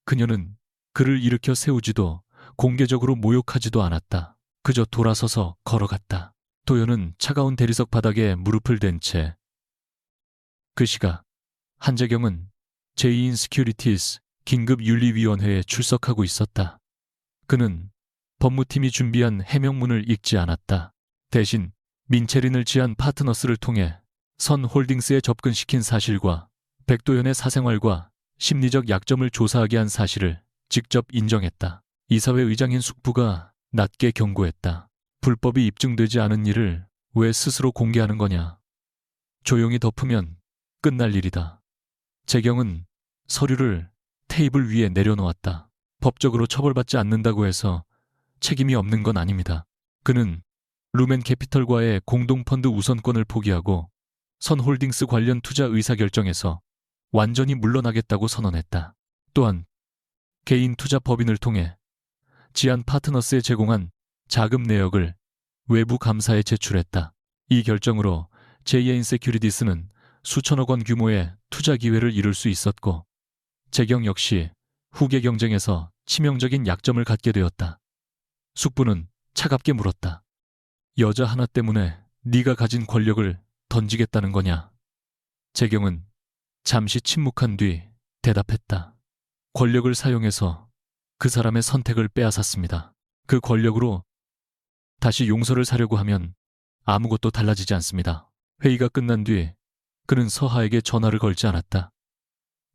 그녀는 그를 일으켜 세우지도 공개적으로 모욕하지도 않았다. 그저 돌아서서 걸어갔다. 도현은 차가운 대리석 바닥에 무릎을 댄 채 그 시각 한재경은 제2인 스큐리티스 긴급윤리위원회에 출석하고 있었다. 그는 법무팀이 준비한 해명문을 읽지 않았다. 대신 민체린을 지한 파트너스를 통해 선홀딩스에 접근시킨 사실과 백도현의 사생활과 심리적 약점을 조사하게 한 사실을 직접 인정했다. 이사회 의장인 숙부가 낮게 경고했다. 불법이 입증되지 않은 일을 왜 스스로 공개하는 거냐. 조용히 덮으면 끝날 일이다. 재경은 서류를 테이블 위에 내려놓았다. 법적으로 처벌받지 않는다고 해서 책임이 없는 건 아닙니다. 그는 룸앤캐피털과의 공동펀드 우선권을 포기하고 선홀딩스 관련 투자 의사결정에서 완전히 물러나겠다고 선언했다. 또한 개인 투자 법인을 통해 지안 파트너스에 제공한 자금 내역을 외부 감사에 제출했다. 이 결정으로 제2인 세큐리티스는 수천억 원 규모의 투자 기회를 이룰 수 있었고 재경 역시 후계 경쟁에서 치명적인 약점을 갖게 되었다. 숙부는 차갑게 물었다. 여자 하나 때문에 네가 가진 권력을 던지겠다는 거냐? 재경은 잠시 침묵한 뒤 대답했다. 권력을 사용해서 그 사람의 선택을 빼앗았습니다. 그 권력으로 다시 용서를 사려고 하면 아무것도 달라지지 않습니다. 회의가 끝난 뒤 그는 서하에게 전화를 걸지 않았다.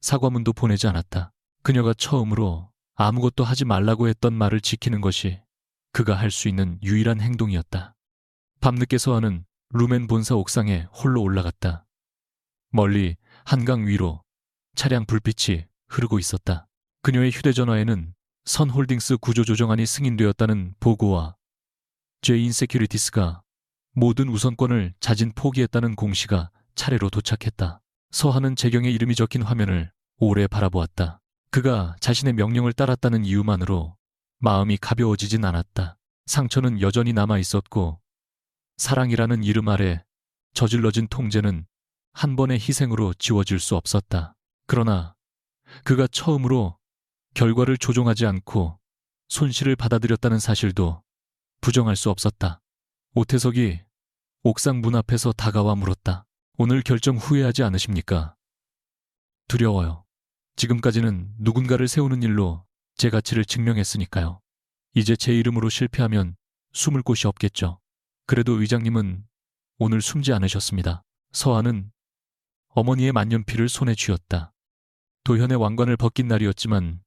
사과문도 보내지 않았다. 그녀가 처음으로 아무것도 하지 말라고 했던 말을 지키는 것이 그가 할 수 있는 유일한 행동이었다. 밤늦게 서하는 룸앤 본사 옥상에 홀로 올라갔다. 멀리 한강 위로 차량 불빛이 흐르고 있었다. 그녀의 휴대전화에는 선홀딩스 구조조정안이 승인되었다는 보고와 제2인 세큐리티스가 모든 우선권을 자진 포기했다는 공시가 차례로 도착했다. 서하는 재경의 이름이 적힌 화면을 오래 바라보았다. 그가 자신의 명령을 따랐다는 이유만으로 마음이 가벼워지진 않았다. 상처는 여전히 남아있었고 사랑이라는 이름 아래 저질러진 통제는 한 번의 희생으로 지워질 수 없었다. 그러나 그가 처음으로 결과를 조종하지 않고 손실을 받아들였다는 사실도 부정할 수 없었다. 오태석이 옥상 문 앞에서 다가와 물었다. 오늘 결정 후회하지 않으십니까? 두려워요. 지금까지는 누군가를 세우는 일로 제 가치를 증명했으니까요. 이제 제 이름으로 실패하면 숨을 곳이 없겠죠. 그래도 의장님은 오늘 숨지 않으셨습니다. 서한은 어머니의 만년필을 손에 쥐었다. 도현의 왕관을 벗긴 날이었지만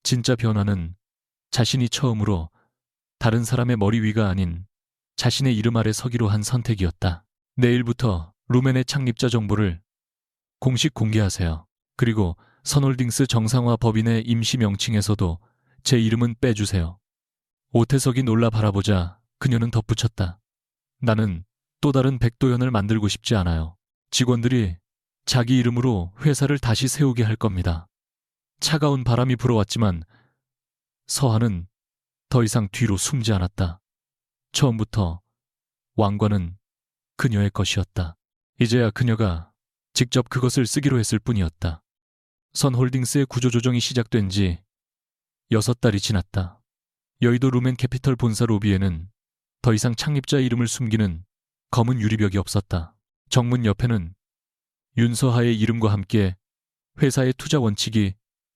진짜 변화는 자신이 처음으로 다른 사람의 머리 위가 아닌 자신의 이름 아래 서기로 한 선택이었다. 내일부터 루멘의 창립자 정보를 공식 공개하세요. 그리고 선홀딩스 정상화 법인의 임시 명칭에서도 제 이름은 빼주세요. 오태석이 놀라 바라보자 그녀는 덧붙였다. 나는 또 다른 백도현을 만들고 싶지 않아요. 직원들이 자기 이름으로 회사를 다시 세우게 할 겁니다. 차가운 바람이 불어왔지만 서한은 더 이상 뒤로 숨지 않았다. 처음부터 왕관은 그녀의 것이었다. 이제야 그녀가 직접 그것을 쓰기로 했을 뿐이었다. 선홀딩스의 구조조정이 시작된 지 6달이 지났다. 여의도 루멘 캐피털 본사 로비에는 더 이상 창립자 이름을 숨기는 검은 유리벽이 없었다. 정문 옆에는 윤서하의 이름과 함께 회사의 투자 원칙이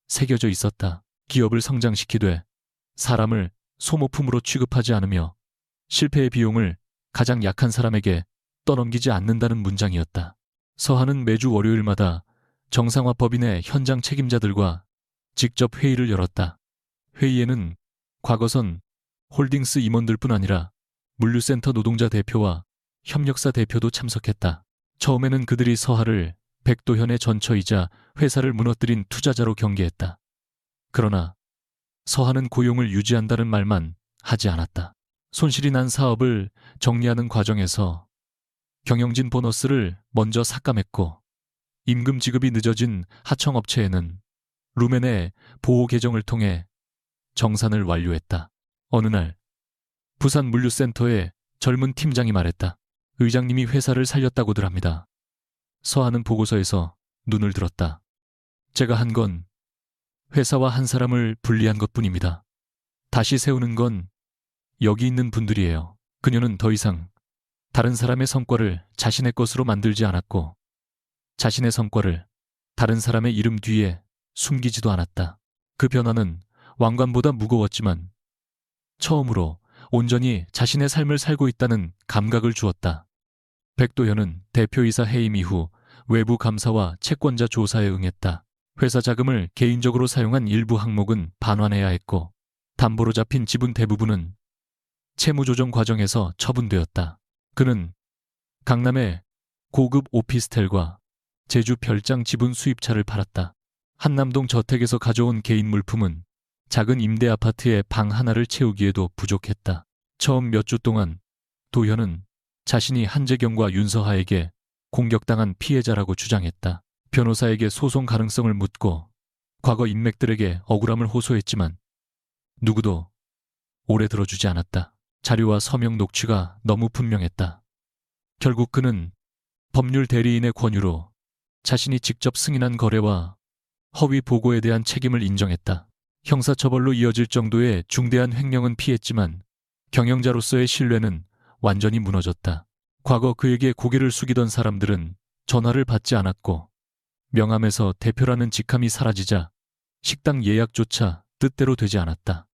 새겨져 있었다. 기업을 성장시키되 사람을 소모품으로 취급하지 않으며 실패의 비용을 가장 약한 사람에게 떠넘기지 않는다는 문장이었다. 서한은 매주 월요일마다 정상화 법인의 현장 책임자들과 직접 회의를 열었다. 회의에는 과거선 홀딩스 임원들뿐 아니라 물류센터 노동자 대표와 협력사 대표도 참석했다. 처음에는 그들이 서하를 백도현의 전처이자 회사를 무너뜨린 투자자로 경계했다. 그러나 서하는 고용을 유지한다는 말만 하지 않았다. 손실이 난 사업을 정리하는 과정에서 경영진 보너스를 먼저 삭감했고 임금 지급이 늦어진 하청업체에는 루멘의 보호 계정을 통해 정산을 완료했다. 어느 날 부산 물류센터의 젊은 팀장이 말했다. 의장님이 회사를 살렸다고들 합니다. 서하는 보고서에서 눈을 들었다. 제가 한 건 회사와 한 사람을 분리한 것뿐입니다. 다시 세우는 건 여기 있는 분들이에요. 그녀는 더 이상 다른 사람의 성과를 자신의 것으로 만들지 않았고 자신의 성과를 다른 사람의 이름 뒤에 숨기지도 않았다. 그 변화는 왕관보다 무거웠지만 처음으로 온전히 자신의 삶을 살고 있다는 감각을 주었다. 백도현은 대표이사 해임 이후 외부 감사와 채권자 조사에 응했다. 회사 자금을 개인적으로 사용한 일부 항목은 반환해야 했고 담보로 잡힌 지분 대부분은 채무조정 과정에서 처분되었다. 그는 강남의 고급 오피스텔과 제주 별장 지분 수입차를 팔았다. 한남동 저택에서 가져온 개인 물품은 작은 임대 아파트의 방 하나를 채우기에도 부족했다. 처음 몇 주 동안 도현은 자신이 한재경과 윤서하에게 공격당한 피해자라고 주장했다. 변호사에게 소송 가능성을 묻고 과거 인맥들에게 억울함을 호소했지만 누구도 오래 들어주지 않았다. 자료와 서명 녹취가 너무 분명했다. 결국 그는 법률 대리인의 권유로 자신이 직접 승인한 거래와 허위 보고에 대한 책임을 인정했다. 형사처벌로 이어질 정도의 중대한 횡령은 피했지만 경영자로서의 신뢰는 완전히 무너졌다. 과거 그에게 고개를 숙이던 사람들은 전화를 받지 않았고 명함에서 대표라는 직함이 사라지자 식당 예약조차 뜻대로 되지 않았다.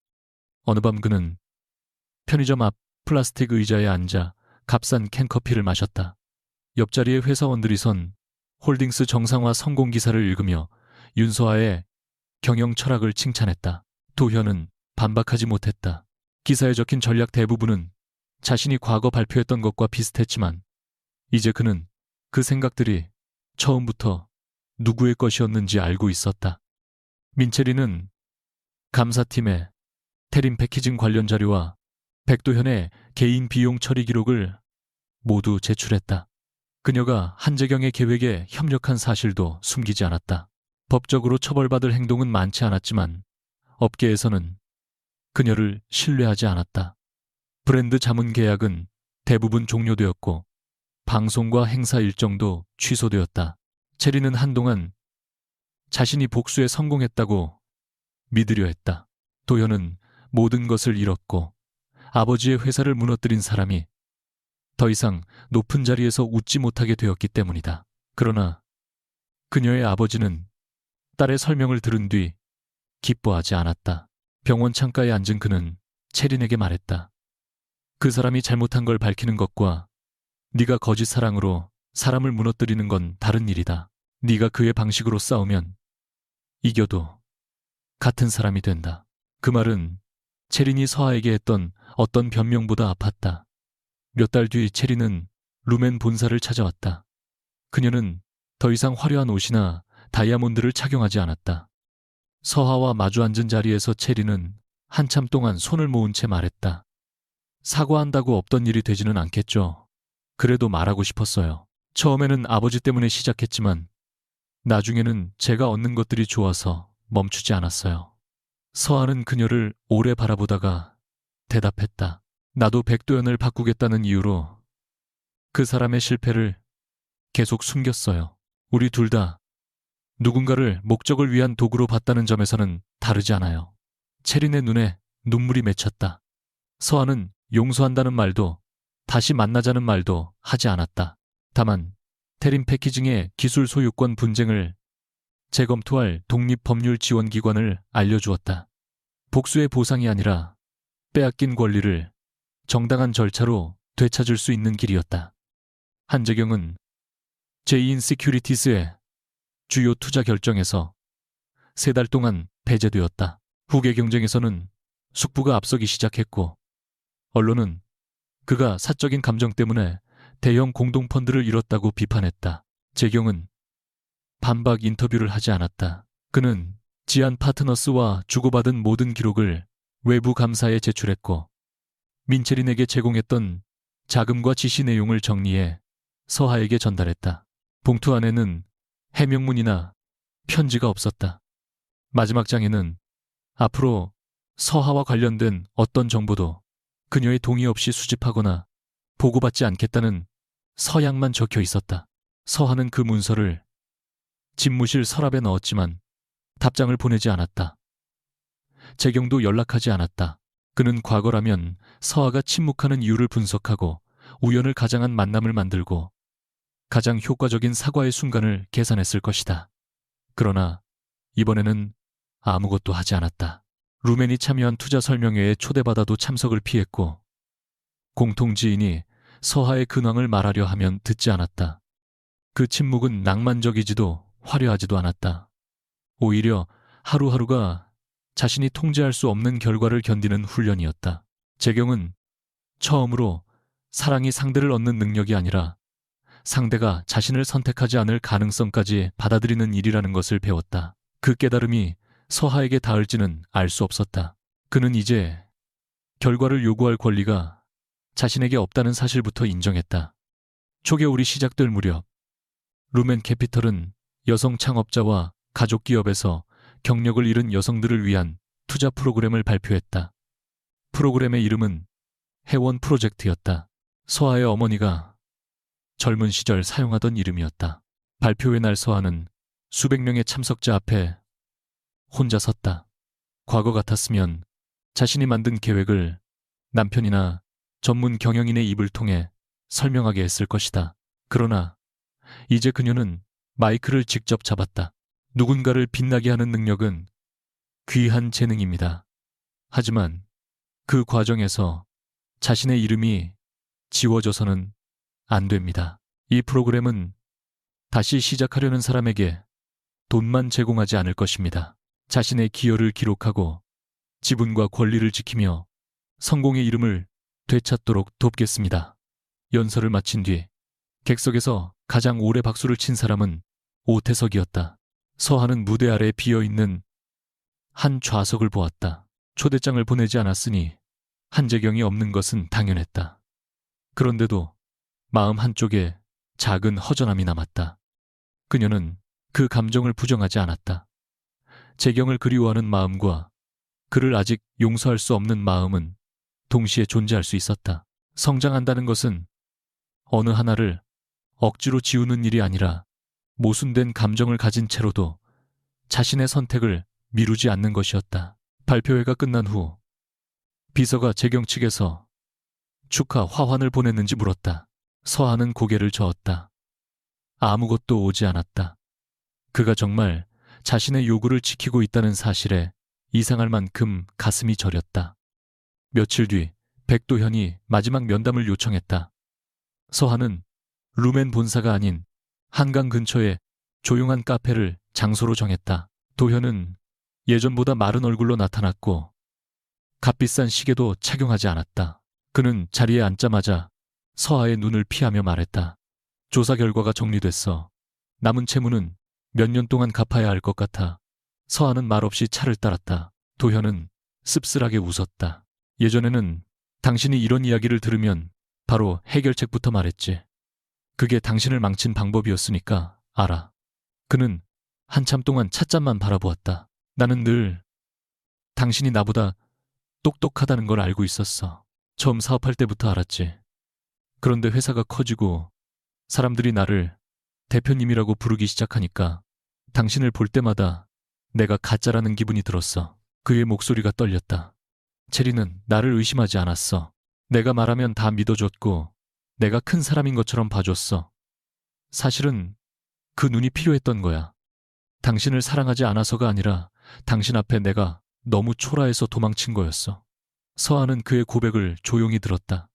어느 밤 그는 편의점 앞 플라스틱 의자에 앉아 값싼 캔커피를 마셨다. 옆자리에 회사원들이 선 홀딩스 정상화 성공 기사를 읽으며 윤서아의 경영 철학을 칭찬했다. 도현은 반박하지 못했다. 기사에 적힌 전략 대부분은 자신이 과거 발표했던 것과 비슷했지만 이제 그는 그 생각들이 처음부터 누구의 것이었는지 알고 있었다. 민체리는 감사팀에 테림 패키징 관련 자료와 백도현의 개인 비용 처리 기록을 모두 제출했다. 그녀가 한재경의 계획에 협력한 사실도 숨기지 않았다. 법적으로 처벌받을 행동은 많지 않았지만 업계에서는 그녀를 신뢰하지 않았다. 브랜드 자문 계약은 대부분 종료되었고 방송과 행사 일정도 취소되었다. 체리는 한동안 자신이 복수에 성공했다고 믿으려 했다. 도현은 모든 것을 잃었고 아버지의 회사를 무너뜨린 사람이 더 이상 높은 자리에서 웃지 못하게 되었기 때문이다. 그러나 그녀의 아버지는 딸의 설명을 들은 뒤 기뻐하지 않았다. 병원 창가에 앉은 그는 체린에게 말했다. 그 사람이 잘못한 걸 밝히는 것과 네가 거짓 사랑으로 사람을 무너뜨리는 건 다른 일이다. 네가 그의 방식으로 싸우면 이겨도 같은 사람이 된다. 그 말은 체린이 서아에게 했던 어떤 변명보다 아팠다. 몇 달 뒤 체린은 루멘 본사를 찾아왔다. 그녀는 더 이상 화려한 옷이나 다이아몬드를 착용하지 않았다. 서아와 마주 앉은 자리에서 체린은 한참 동안 손을 모은 채 말했다. 사과한다고 없던 일이 되지는 않겠죠. 그래도 말하고 싶었어요. 처음에는 아버지 때문에 시작했지만 나중에는 제가 얻는 것들이 좋아서 멈추지 않았어요. 서아는 그녀를 오래 바라보다가 대답했다. 나도 백도연을 바꾸겠다는 이유로 그 사람의 실패를 계속 숨겼어요. 우리 둘 다 누군가를 목적을 위한 도구로 봤다는 점에서는 다르지 않아요. 체린의 눈에 눈물이 맺혔다. 서아는 용서한다는 말도 다시 만나자는 말도 하지 않았다. 다만 테린 패키징의 기술 소유권 분쟁을 재검토할 독립법률지원기관을 알려주었다. 복수의 보상이 아니라 빼앗긴 권리를 정당한 절차로 되찾을 수 있는 길이었다. 한재경은 제이인 시큐리티스의 주요 투자 결정에서 3달 동안 배제되었다. 후계 경쟁에서는 숙부가 앞서기 시작했고 언론은 그가 사적인 감정 때문에 대형 공동펀드를 잃었다고 비판했다. 재경은 반박 인터뷰를 하지 않았다. 그는 지안 파트너스와 주고받은 모든 기록을 외부 감사에 제출했고 민체린에게 제공했던 자금과 지시 내용을 정리해 서하에게 전달했다. 봉투 안에는 해명문이나 편지가 없었다. 마지막 장에는 앞으로 서하와 관련된 어떤 정보도 그녀의 동의 없이 수집하거나 보고받지 않겠다는 서약만 적혀 있었다. 서하는 그 문서를 집무실 서랍에 넣었지만 답장을 보내지 않았다. 재경도 연락하지 않았다. 그는 과거라면 서하가 침묵하는 이유를 분석하고 우연을 가장한 만남을 만들고 가장 효과적인 사과의 순간을 계산했을 것이다. 그러나 이번에는 아무것도 하지 않았다. 루멘이 참여한 투자 설명회에 초대받아도 참석을 피했고 공통지인이 서하의 근황을 말하려 하면 듣지 않았다. 그 침묵은 낭만적이지도 화려하지도 않았다. 오히려 하루하루가 자신이 통제할 수 없는 결과를 견디는 훈련이었다. 재경은 처음으로 사랑이 상대를 얻는 능력이 아니라 상대가 자신을 선택하지 않을 가능성까지 받아들이는 일이라는 것을 배웠다. 그 깨달음이 서하에게 닿을지는 알 수 없었다. 그는 이제 결과를 요구할 권리가 자신에게 없다는 사실부터 인정했다. 초겨울이 시작될 무렵 루멘 캐피털은 여성 창업자와 가족 기업에서 경력을 잃은 여성들을 위한 투자 프로그램을 발표했다. 프로그램의 이름은 해원 프로젝트였다. 서하의 어머니가 젊은 시절 사용하던 이름이었다. 발표회 날 서하는 수백 명의 참석자 앞에 혼자 섰다. 과거 같았으면 자신이 만든 계획을 남편이나 전문 경영인의 입을 통해 설명하게 했을 것이다. 그러나 이제 그녀는 마이크를 직접 잡았다. 누군가를 빛나게 하는 능력은 귀한 재능입니다. 하지만 그 과정에서 자신의 이름이 지워져서는 안 됩니다. 이 프로그램은 다시 시작하려는 사람에게 돈만 제공하지 않을 것입니다. 자신의 기여를 기록하고 지분과 권리를 지키며 성공의 이름을 되찾도록 돕겠습니다. 연설을 마친 뒤 객석에서 가장 오래 박수를 친 사람은 오태석이었다. 서하는 무대 아래 비어있는 한 좌석을 보았다. 초대장을 보내지 않았으니 한재경이 없는 것은 당연했다. 그런데도 마음 한쪽에 작은 허전함이 남았다. 그녀는 그 감정을 부정하지 않았다. 재경을 그리워하는 마음과 그를 아직 용서할 수 없는 마음은 동시에 존재할 수 있었다. 성장한다는 것은 어느 하나를 억지로 지우는 일이 아니라 모순된 감정을 가진 채로도 자신의 선택을 미루지 않는 것이었다. 발표회가 끝난 후 비서가 재경 측에서 축하 화환을 보냈는지 물었다. 서하는 고개를 저었다. 아무것도 오지 않았다. 그가 정말 자신의 요구를 지키고 있다는 사실에 이상할 만큼 가슴이 저렸다. 며칠 뒤 백도현이 마지막 면담을 요청했다. 서하는 루멘 본사가 아닌 한강 근처에 조용한 카페를 장소로 정했다. 도현은 예전보다 마른 얼굴로 나타났고 값비싼 시계도 착용하지 않았다. 그는 자리에 앉자마자 서하의 눈을 피하며 말했다. 조사 결과가 정리됐어. 남은 채무는 몇 년 동안 갚아야 할 것 같아. 서하는 말없이 차를 따랐다. 도현은 씁쓸하게 웃었다. 예전에는 당신이 이런 이야기를 들으면 바로 해결책부터 말했지. 그게 당신을 망친 방법이었으니까 알아. 그는 한참 동안 찻잔만 바라보았다. 나는 늘 당신이 나보다 똑똑하다는 걸 알고 있었어. 처음 사업할 때부터 알았지. 그런데 회사가 커지고 사람들이 나를 대표님이라고 부르기 시작하니까 당신을 볼 때마다 내가 가짜라는 기분이 들었어. 그의 목소리가 떨렸다. 체리는 나를 의심하지 않았어. 내가 말하면 다 믿어줬고 내가 큰 사람인 것처럼 봐줬어. 사실은 그 눈이 필요했던 거야. 당신을 사랑하지 않아서가 아니라 당신 앞에 내가 너무 초라해서 도망친 거였어. 서하는 그의 고백을 조용히 들었다.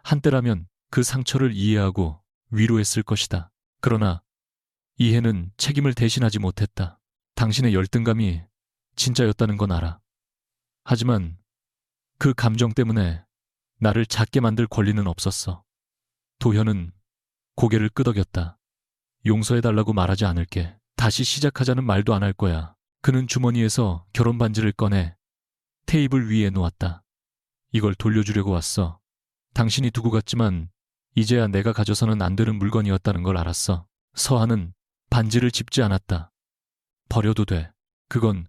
한때라면 그 상처를 이해하고 위로했을 것이다. 그러나 이해는 책임을 대신하지 못했다. 당신의 열등감이 진짜였다는 건 알아. 하지만 그 감정 때문에 나를 작게 만들 권리는 없었어. 도현은 고개를 끄덕였다. 용서해달라고 말하지 않을게. 다시 시작하자는 말도 안 할 거야. 그는 주머니에서 결혼 반지를 꺼내 테이블 위에 놓았다. 이걸 돌려주려고 왔어. 당신이 두고 갔지만 이제야 내가 가져서는 안 되는 물건이었다는 걸 알았어. 서하는 반지를 집지 않았다. 버려도 돼. 그건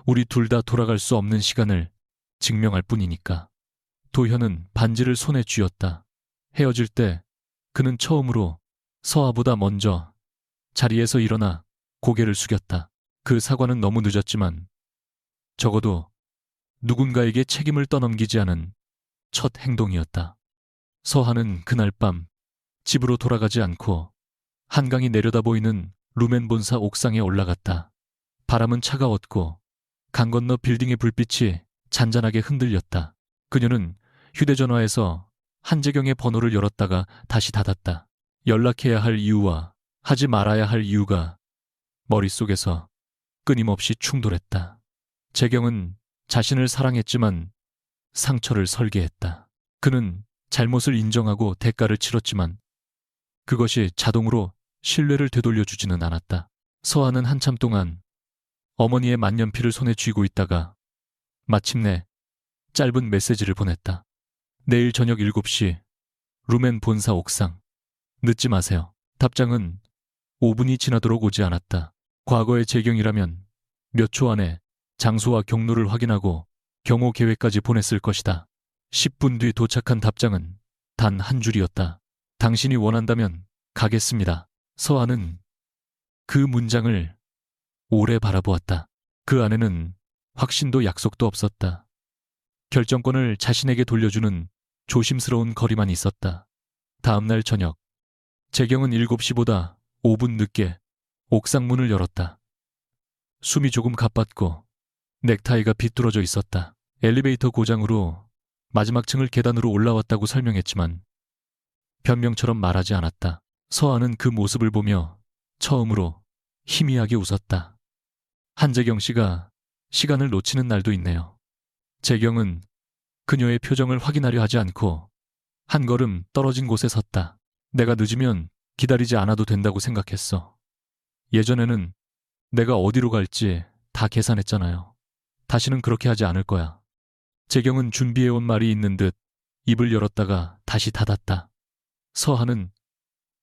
우리 둘 다 돌아갈 수 없는 시간을 증명할 뿐이니까. 도현은 반지를 손에 쥐었다. 헤어질 때 그는 처음으로 서하보다 먼저 자리에서 일어나 고개를 숙였다. 그 사과는 너무 늦었지만 적어도 누군가에게 책임을 떠넘기지 않은 첫 행동이었다. 서하는 그날 밤 집으로 돌아가지 않고 한강이 내려다 보이는 루멘 본사 옥상에 올라갔다. 바람은 차가웠고 강 건너 빌딩의 불빛이 잔잔하게 흔들렸다. 그녀는 휴대전화에서 한재경의 번호를 열었다가 다시 닫았다. 연락해야 할 이유와 하지 말아야 할 이유가 머릿속에서 끊임없이 충돌했다. 재경은 자신을 사랑했지만 상처를 설계했다. 그는 잘못을 인정하고 대가를 치렀지만 그것이 자동으로 신뢰를 되돌려주지는 않았다. 서하는 한참 동안 어머니의 만년필을 손에 쥐고 있다가 마침내 짧은 메시지를 보냈다. 내일 저녁 7시 루멘 본사 옥상. 늦지 마세요. 답장은 5분이 지나도록 오지 않았다. 과거의 재경이라면 몇 초 안에 장소와 경로를 확인하고 경호 계획까지 보냈을 것이다. 10분 뒤 도착한 답장은 단 한 줄이었다. 당신이 원한다면 가겠습니다. 서하는 그 문장을 오래 바라보았다. 그 안에는 확신도 약속도 없었다. 결정권을 자신에게 돌려주는 조심스러운 거리만 있었다. 다음 날 저녁, 재경은 7시보다 5분 늦게 옥상 문을 열었다. 숨이 조금 가빴고 넥타이가 비뚤어져 있었다. 엘리베이터 고장으로 마지막 층을 계단으로 올라왔다고 설명했지만 변명처럼 말하지 않았다. 서하는 그 모습을 보며 처음으로 희미하게 웃었다. 한재경 씨가 시간을 놓치는 날도 있네요. 재경은 그녀의 표정을 확인하려 하지 않고 한 걸음 떨어진 곳에 섰다. 내가 늦으면 기다리지 않아도 된다고 생각했어. 예전에는 내가 어디로 갈지 다 계산했잖아요. 다시는 그렇게 하지 않을 거야. 재경은 준비해온 말이 있는 듯 입을 열었다가 다시 닫았다. 서하는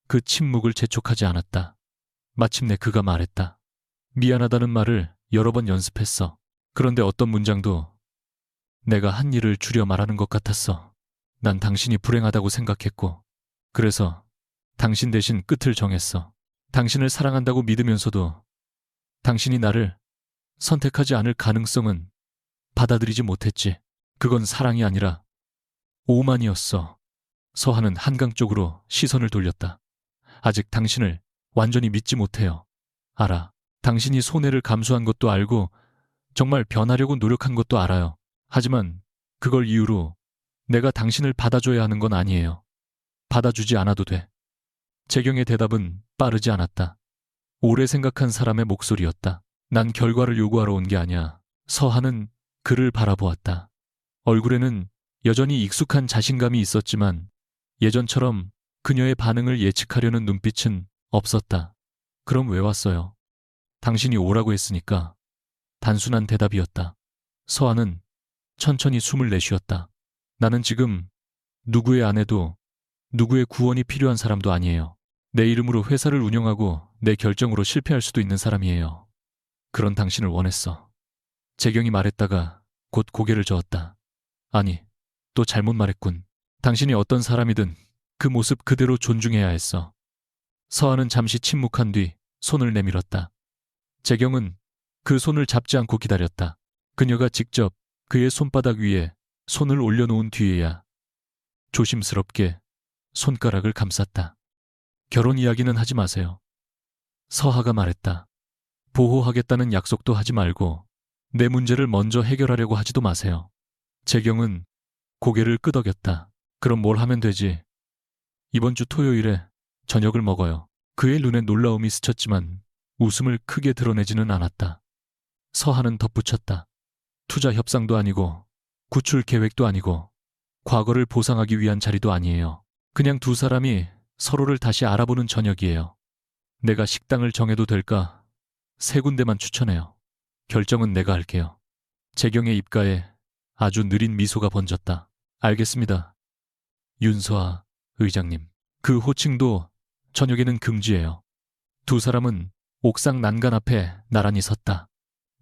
그 침묵을 재촉하지 않았다. 마침내 그가 말했다. 미안하다는 말을 여러 번 연습했어. 그런데 어떤 문장도 내가 한 일을 줄여 말하는 것 같았어. 난 당신이 불행하다고 생각했고 그래서 당신 대신 끝을 정했어. 당신을 사랑한다고 믿으면서도 당신이 나를 선택하지 않을 가능성은 받아들이지 못했지. 그건 사랑이 아니라 오만이었어. 서한은 한강 쪽으로 시선을 돌렸다. 아직 당신을 완전히 믿지 못해요. 알아. 당신이 손해를 감수한 것도 알고 정말 변하려고 노력한 것도 알아요. 하지만 그걸 이유로 내가 당신을 받아줘야 하는 건 아니에요. 받아주지 않아도 돼. 재경의 대답은 빠르지 않았다. 오래 생각한 사람의 목소리였다. 난 결과를 요구하러 온 게 아니야. 서한은 그를 바라보았다. 얼굴에는 여전히 익숙한 자신감이 있었지만 예전처럼 그녀의 반응을 예측하려는 눈빛은 없었다. 그럼 왜 왔어요? 당신이 오라고 했으니까. 단순한 대답이었다. 서한은 천천히 숨을 내쉬었다. 나는 지금 누구의 아내도 누구의 구원이 필요한 사람도 아니에요. 내 이름으로 회사를 운영하고 내 결정으로 실패할 수도 있는 사람이에요. 그런 당신을 원했어. 재경이 말했다가 곧 고개를 저었다. 아니, 또 잘못 말했군. 당신이 어떤 사람이든 그 모습 그대로 존중해야 했어. 서한은 잠시 침묵한 뒤 손을 내밀었다. 재경은 그 손을 잡지 않고 기다렸다. 그녀가 직접 그의 손바닥 위에 손을 올려놓은 뒤에야 조심스럽게 손가락을 감쌌다. 결혼 이야기는 하지 마세요. 서하가 말했다. 보호하겠다는 약속도 하지 말고 내 문제를 먼저 해결하려고 하지도 마세요. 재경은 고개를 끄덕였다. 그럼 뭘 하면 되지? 이번 주 토요일에 저녁을 먹어요. 그의 눈에 놀라움이 스쳤지만 웃음을 크게 드러내지는 않았다. 서하는 덧붙였다. 투자 협상도 아니고 구출 계획도 아니고 과거를 보상하기 위한 자리도 아니에요. 그냥 두 사람이 서로를 다시 알아보는 저녁이에요. 내가 식당을 정해도 될까? 3군데만 추천해요. 결정은 내가 할게요. 재경의 입가에 아주 느린 미소가 번졌다. 알겠습니다. 윤서아 의장님. 그 호칭도 저녁에는 금지예요. 두 사람은 옥상 난간 앞에 나란히 섰다.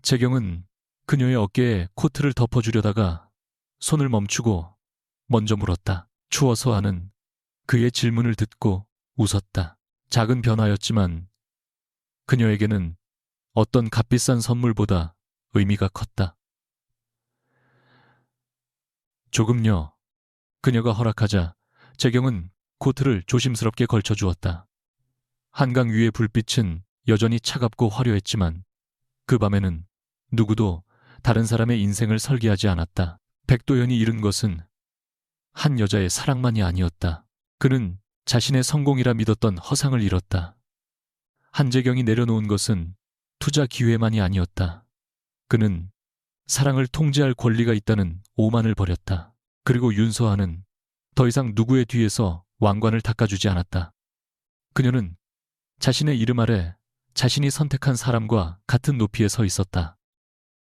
재경은 그녀의 어깨에 코트를 덮어주려다가 손을 멈추고 먼저 물었다. 추워서 하는 그의 질문을 듣고 웃었다. 작은 변화였지만 그녀에게는 어떤 값비싼 선물보다 의미가 컸다. 조금요. 그녀가 허락하자 재경은 코트를 조심스럽게 걸쳐주었다. 한강 위의 불빛은 여전히 차갑고 화려했지만 그 밤에는 누구도 다른 사람의 인생을 설계하지 않았다. 백도연이 잃은 것은 한 여자의 사랑만이 아니었다. 그는 자신의 성공이라 믿었던 허상을 잃었다. 한재경이 내려놓은 것은 투자 기회만이 아니었다. 그는 사랑을 통제할 권리가 있다는 오만을 버렸다. 그리고 윤서아는 더 이상 누구의 뒤에서 왕관을 닦아주지 않았다. 그녀는 자신의 이름 아래 자신이 선택한 사람과 같은 높이에 서 있었다.